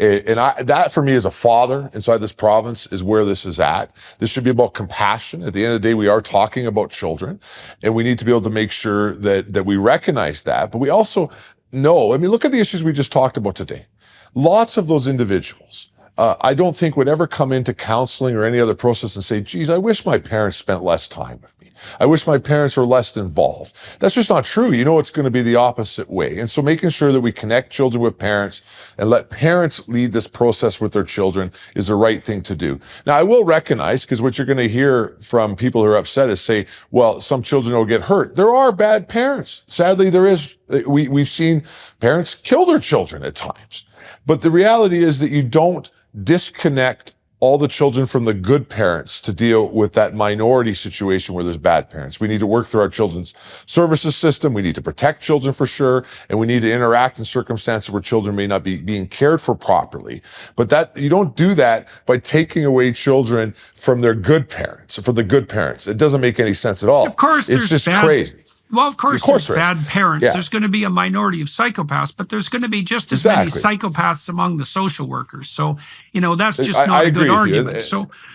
And that for me as a father inside this province is where this is at. This should be about compassion. At the end of the day, we are talking about children, and we need to be able to make sure that we recognize that. But we also know, look at the issues we just talked about today. Lots of those individuals, I don't think would ever come into counseling or any other process and say, geez, I wish my parents spent less time with me. I wish my parents were less involved. That's just not true. It's going to be the opposite way. And so making sure that we connect children with parents and let parents lead this process with their children is the right thing to do. Now, I will recognize, because what you're going to hear from people who are upset is say, well, some children will get hurt. There are bad parents. Sadly, there is. We've seen parents kill their children at times. But the reality is that you don't disconnect all the children from the good parents to deal with that minority situation where there's bad parents. We need to work through our children's services system. We need to protect children for sure. And we need to interact in circumstances where children may not be being cared for properly. But that you don't do that by taking away children from their good parents, from the good parents. It doesn't make any sense at all. Of course, it's just crazy. Well, of course there's bad parents. Yeah. There's going to be a minority of psychopaths, but there's going to be just as many psychopaths among the social workers. So, that's just not a good argument.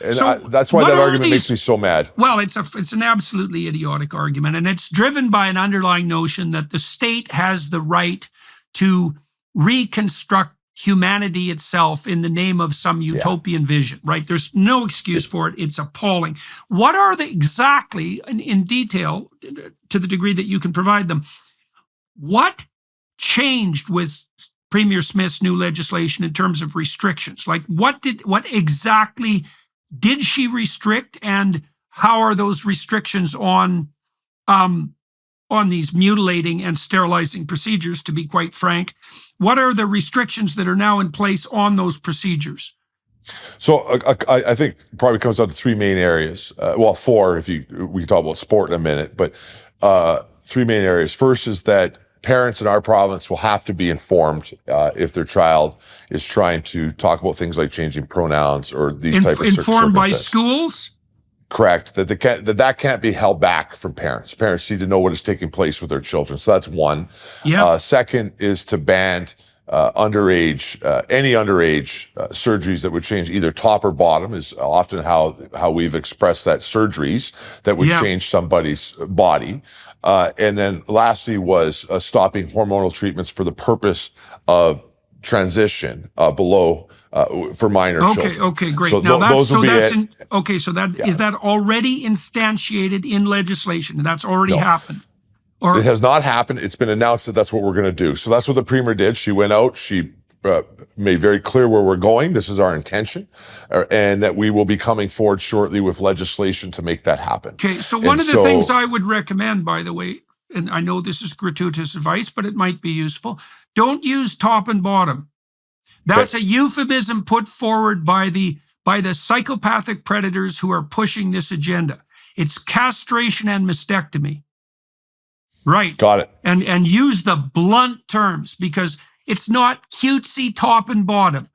That's why that argument makes me so mad. Well, it's an absolutely idiotic argument, and it's driven by an underlying notion that the state has the right to reconstruct humanity itself in the name of some utopian vision, right? There's no excuse for it. It's appalling. What are exactly, in detail, to the degree that you can provide them, what changed with Premier Smith's new legislation in terms of restrictions? Like, what exactly did she restrict, and how are those restrictions on these mutilating and sterilizing procedures, to be quite frank? What are the restrictions that are now in place on those procedures? So I think probably comes down to three main areas. Four if we can talk about sport in a minute, but three main areas. First is that parents in our province will have to be informed if their child is trying to talk about things like changing pronouns or these type of informed by schools? Correct. That can't be held back from parents. Parents need to know what is taking place with their children. So that's one. Yeah. Second is to ban any underage surgeries that would change either top or bottom, is often how we've expressed that, surgeries that would change somebody's body. And then lastly was stopping hormonal treatments for the purpose of transition below for minor children. Okay, great. So now is that already instantiated in legislation? That's already happened? Or it has not happened. It's been announced that that's what we're going to do. So that's what the Premier did. She went out, she made very clear where we're going. This is our intention, and that we will be coming forward shortly with legislation to make that happen. Okay, so one of the things I would recommend, by the way, and I know this is gratuitous advice, but it might be useful, don't use top and bottom. That's a euphemism put forward by the psychopathic predators who are pushing this agenda. It's castration and mastectomy. Right. Got it. And use the blunt terms, because it's not cutesy top and bottom.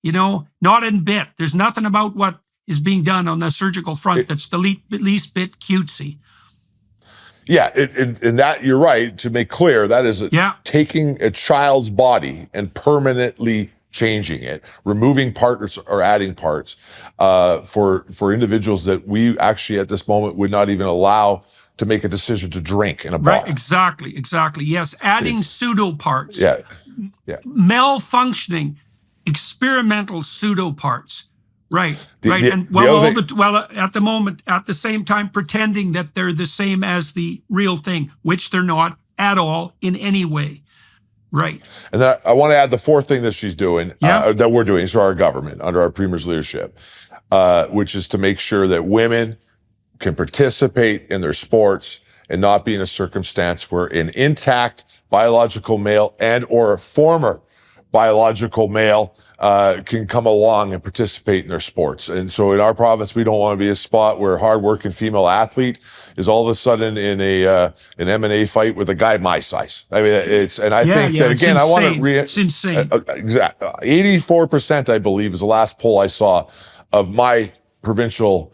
not in bit. There's nothing about what is being done on the surgical front that's the least bit cutesy. Yeah, and that you're right to make clear that is taking a child's body and permanently changing it, removing parts or adding parts for individuals that we actually at this moment would not even allow to make a decision to drink in a bar. Right, exactly. Yes, adding pseudo parts. Yeah. Malfunctioning, experimental pseudo parts. Right. At the moment, at the same time, pretending that they're the same as the real thing, which they're not at all in any way. Right. And then I want to add the fourth thing that she's doing, that we're doing, so our government, under our Premier's leadership, which is to make sure that women can participate in their sports and not be in a circumstance where an intact biological male and or a former biological male can come along and participate in their sports. And so in our province, we don't want to be a spot where a hardworking female athlete is all of a sudden in an M&A fight with a guy my size. I mean, it's insane. I want to it's insane. Exactly. 84%, I believe, is the last poll I saw of my provincial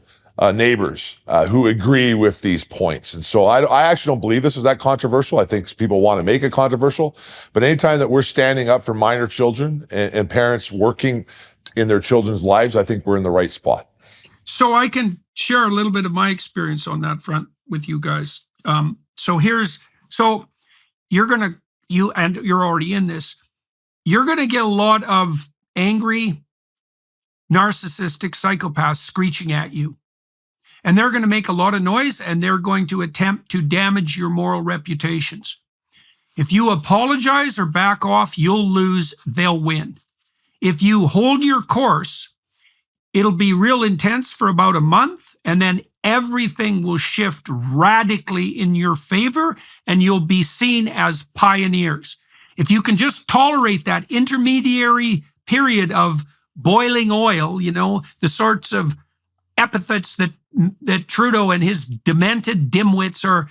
neighbors who agree with these points. And so I actually don't believe this is that controversial. I think people want to make it controversial. But anytime that we're standing up for minor children and parents working in their children's lives, I think we're in the right spot. So I can share a little bit of my experience on that front with you guys. You're already in this. You're going to get a lot of angry, narcissistic psychopaths screeching at you. And they're going to make a lot of noise, and they're going to attempt to damage your moral reputations. If you apologize or back off, you'll lose, they'll win. If you hold your course, it'll be real intense for about a month, and then everything will shift radically in your favor, and you'll be seen as pioneers. If you can just tolerate that intermediary period of boiling oil, the sorts of epithets that Trudeau and his demented dimwits are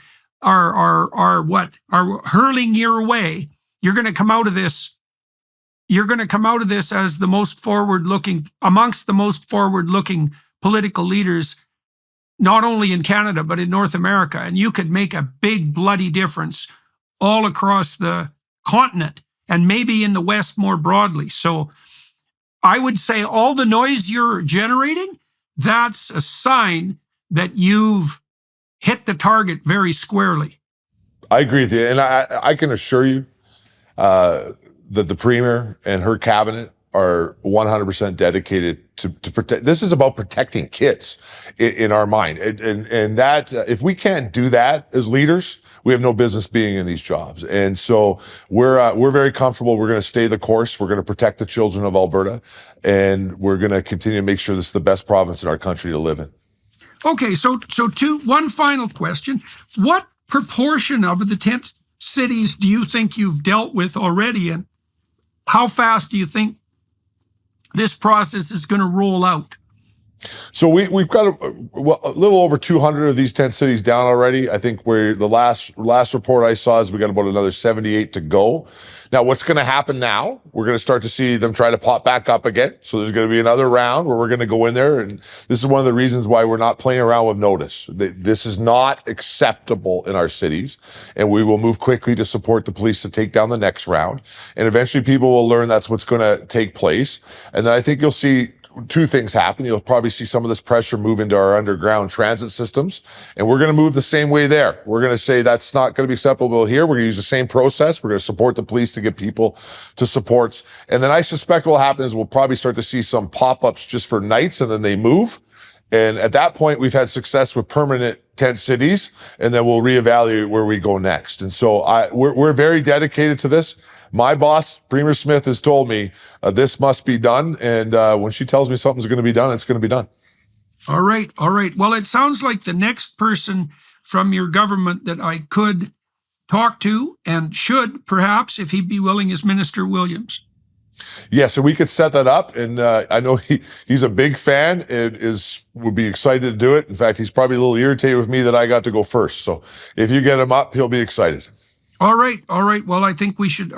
hurling your way, you're going to come out of this. You're going to come out of this as the most forward-looking, amongst the most forward-looking political leaders, not only in Canada, but in North America. And you could make a big bloody difference all across the continent and maybe in the West more broadly. So I would say all the noise you're generating, that's a sign that you've hit the target very squarely. I agree with you. And I can assure you that the Premier and her cabinet are 100% dedicated to protect. This is about protecting kids in our mind. And that if we can't do that as leaders, we have no business being in these jobs. And so we're very comfortable. We're going to stay the course. We're going to protect the children of Alberta, and we're going to continue to make sure this is the best province in our country to live in. Okay, so one final question. What proportion of the 10 cities do you think you've dealt with already, and how fast do you think this process is going to roll out? So we've got a little over 200 of these 10 cities down already. I think the last report I saw is we got about another 78 to go. Now, what's going to happen now? We're going to start to see them try to pop back up again. So there's going to be another round where we're going to go in there. And this is one of the reasons why we're not playing around with notice. This is not acceptable in our cities. And we will move quickly to support the police to take down the next round. And eventually people will learn that's what's going to take place. And then I think you'll see two things happen. You'll probably see some of this pressure move into our underground transit systems, and we're going to move the same way there. We're going to say that's not going to be acceptable here. We're going to use the same process. We're going to support the police to get people to supports. And then I suspect what will happen is we'll probably start to see some pop-ups just for nights, and then they move. And at that point, we've had success with permanent tent cities, and then we'll reevaluate where we go next. And so we're very dedicated to this. My boss, Premier Smith, has told me this must be done. And when she tells me something's going to be done, it's going to be done. All right. Well, it sounds like the next person from your government that I could talk to and should, perhaps, if he'd be willing, is Minister Williams. Yes, and we could set that up. And I know he's a big fan and would be excited to do it. In fact, he's probably a little irritated with me that I got to go first. So if you get him up, he'll be excited. All right. Well, I think we should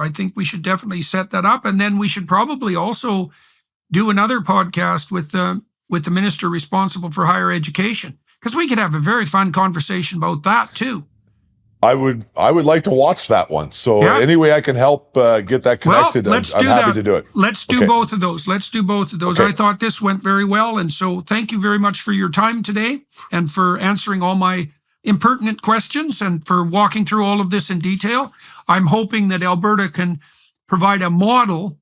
definitely set that up. And then we should probably also do another podcast with the minister responsible for higher education, because we could have a very fun conversation about that too. I would like to watch that one. So Yeah. any way I can help get that connected, Well, let's I'm do happy that. to do it. Let's do Okay. both of those. Let's do both of those. Okay. I thought this went very well. And so thank you very much for your time today and for answering all my impertinent questions and for walking through all of this in detail. I'm hoping that Alberta can provide a model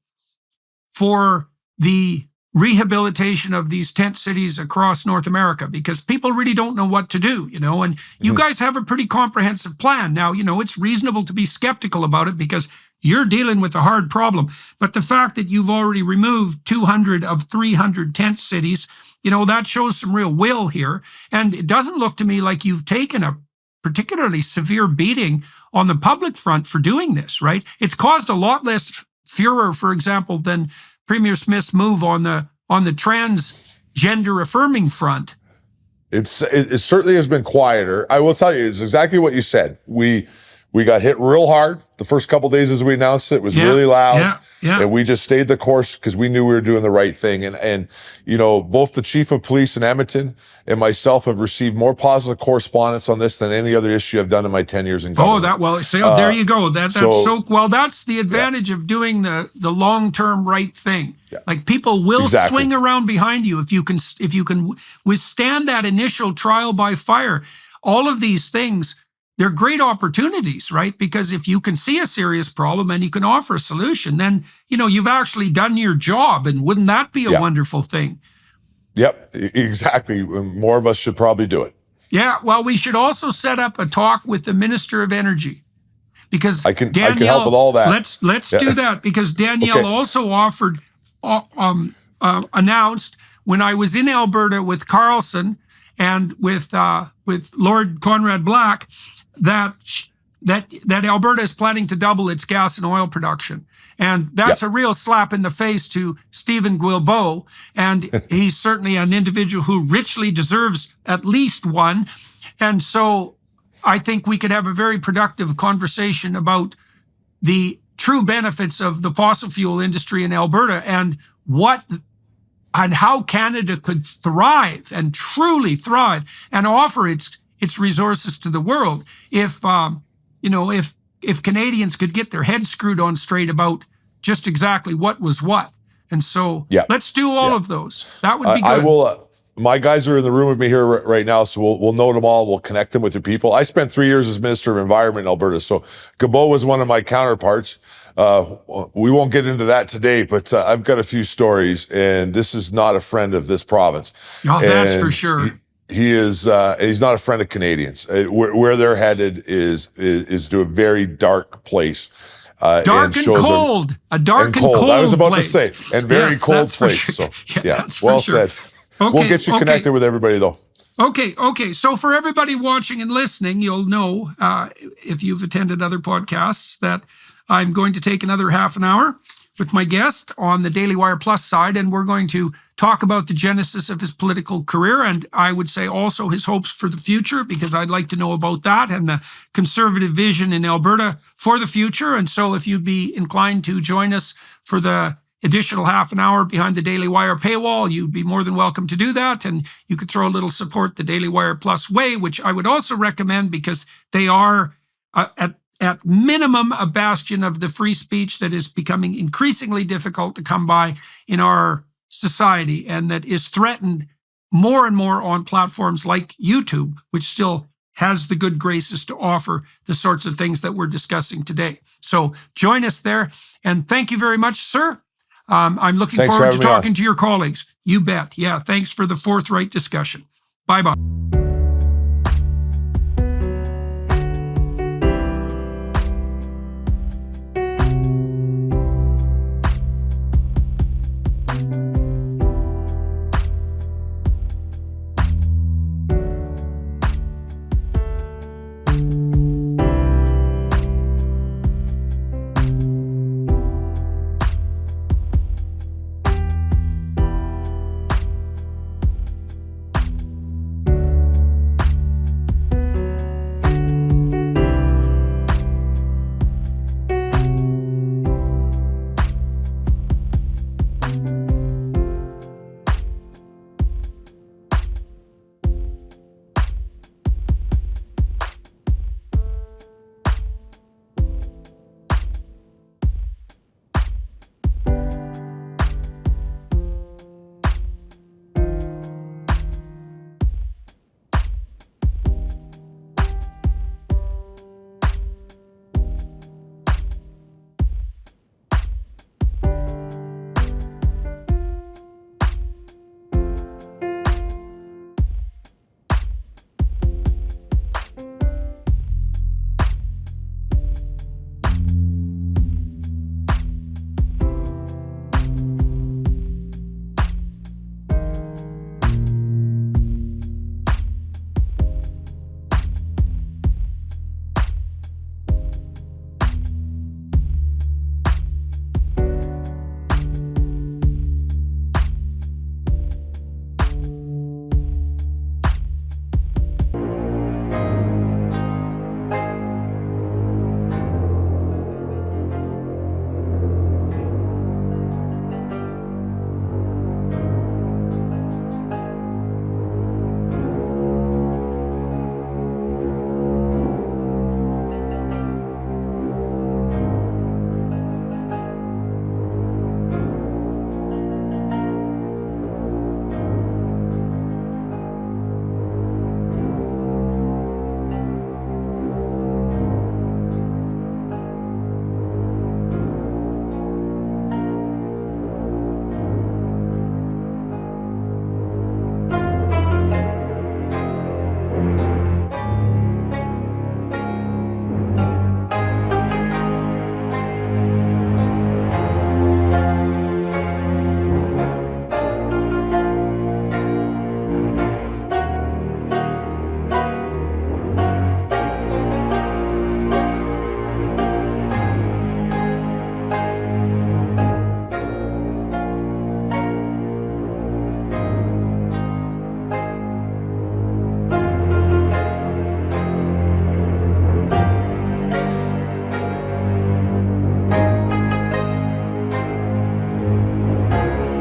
for the rehabilitation of these tent cities across North America, because people really don't know what to do, and you guys have a pretty comprehensive plan. Now, it's reasonable to be skeptical about it because you're dealing with a hard problem. But the fact that you've already removed 200 of 300 tent cities, that shows some real will here. And it doesn't look to me like you've taken a particularly severe beating on the public front for doing this, right? It's caused a lot less furor, for example, than Premier Smith's move on the transgender affirming front. It certainly has been quieter. I will tell you, it's exactly what you said. We got hit real hard the first couple of days as we announced it. It was really loud. Yeah. And we just stayed the course because we knew we were doing the right thing. And both the chief of police in Edmonton and myself have received more positive correspondence on this than any other issue I've done in my 10 years in government. There you go. That's the advantage of doing the long-term right thing. Yeah. Like, people will swing around behind you if you can withstand that initial trial by fire. All of these things, they're great opportunities, right? Because if you can see a serious problem and you can offer a solution, then, you've actually done your job. And wouldn't that be a wonderful thing? Yep, exactly. More of us should probably do it. Yeah, well, we should also set up a talk with the Minister of Energy, because I can help with all that. Let's do that, because Danielle also offered, announced when I was in Alberta with Carlson and with Lord Conrad Black that Alberta is planning to double its gas and oil production. And that's a real slap in the face to Stephen Guilbeault. And he's certainly an individual who richly deserves at least one. And so I think we could have a very productive conversation about the true benefits of the fossil fuel industry in Alberta and how Canada could thrive and truly thrive and offer its resources to the world if Canadians could get their heads screwed on straight about just exactly what was what. And so let's do all of those. That would be good. I will. My guys are in the room with me here right now, so we'll note them all. We'll connect them with your people. I spent 3 years as Minister of Environment in Alberta, so Guilbeault was one of my counterparts. We won't get into that today, but I've got a few stories, and this is not a friend of this province. Oh, that's for sure. He is, and he's not a friend of Canadians. Where they're headed is to a very dark place. Dark and cold. A dark and cold. I was about place. to say, and very cold place. Sure. So, That's well for sure. said. We'll get you connected with everybody, though. Okay. So for everybody watching and listening, you'll know, if you've attended other podcasts, that I'm going to take another half an hour with my guest on the Daily Wire Plus side, and we're going to talk about the genesis of his political career, and I would say also his hopes for the future, because I'd like to know about that and the conservative vision in Alberta for the future. And so if you'd be inclined to join us for the additional half an hour behind the Daily Wire paywall, you'd be more than welcome to do that. And you could throw a little support the Daily Wire Plus way, which I would also recommend, because they are at minimum a bastion of the free speech that is becoming increasingly difficult to come by in our society, and that is threatened more and more on platforms like YouTube, which still has the good graces to offer the sorts of things that we're discussing today. So join us there, and thank you very much, sir. I'm looking forward to talking to your colleagues. You bet. Yeah, thanks for the forthright discussion. Bye-bye.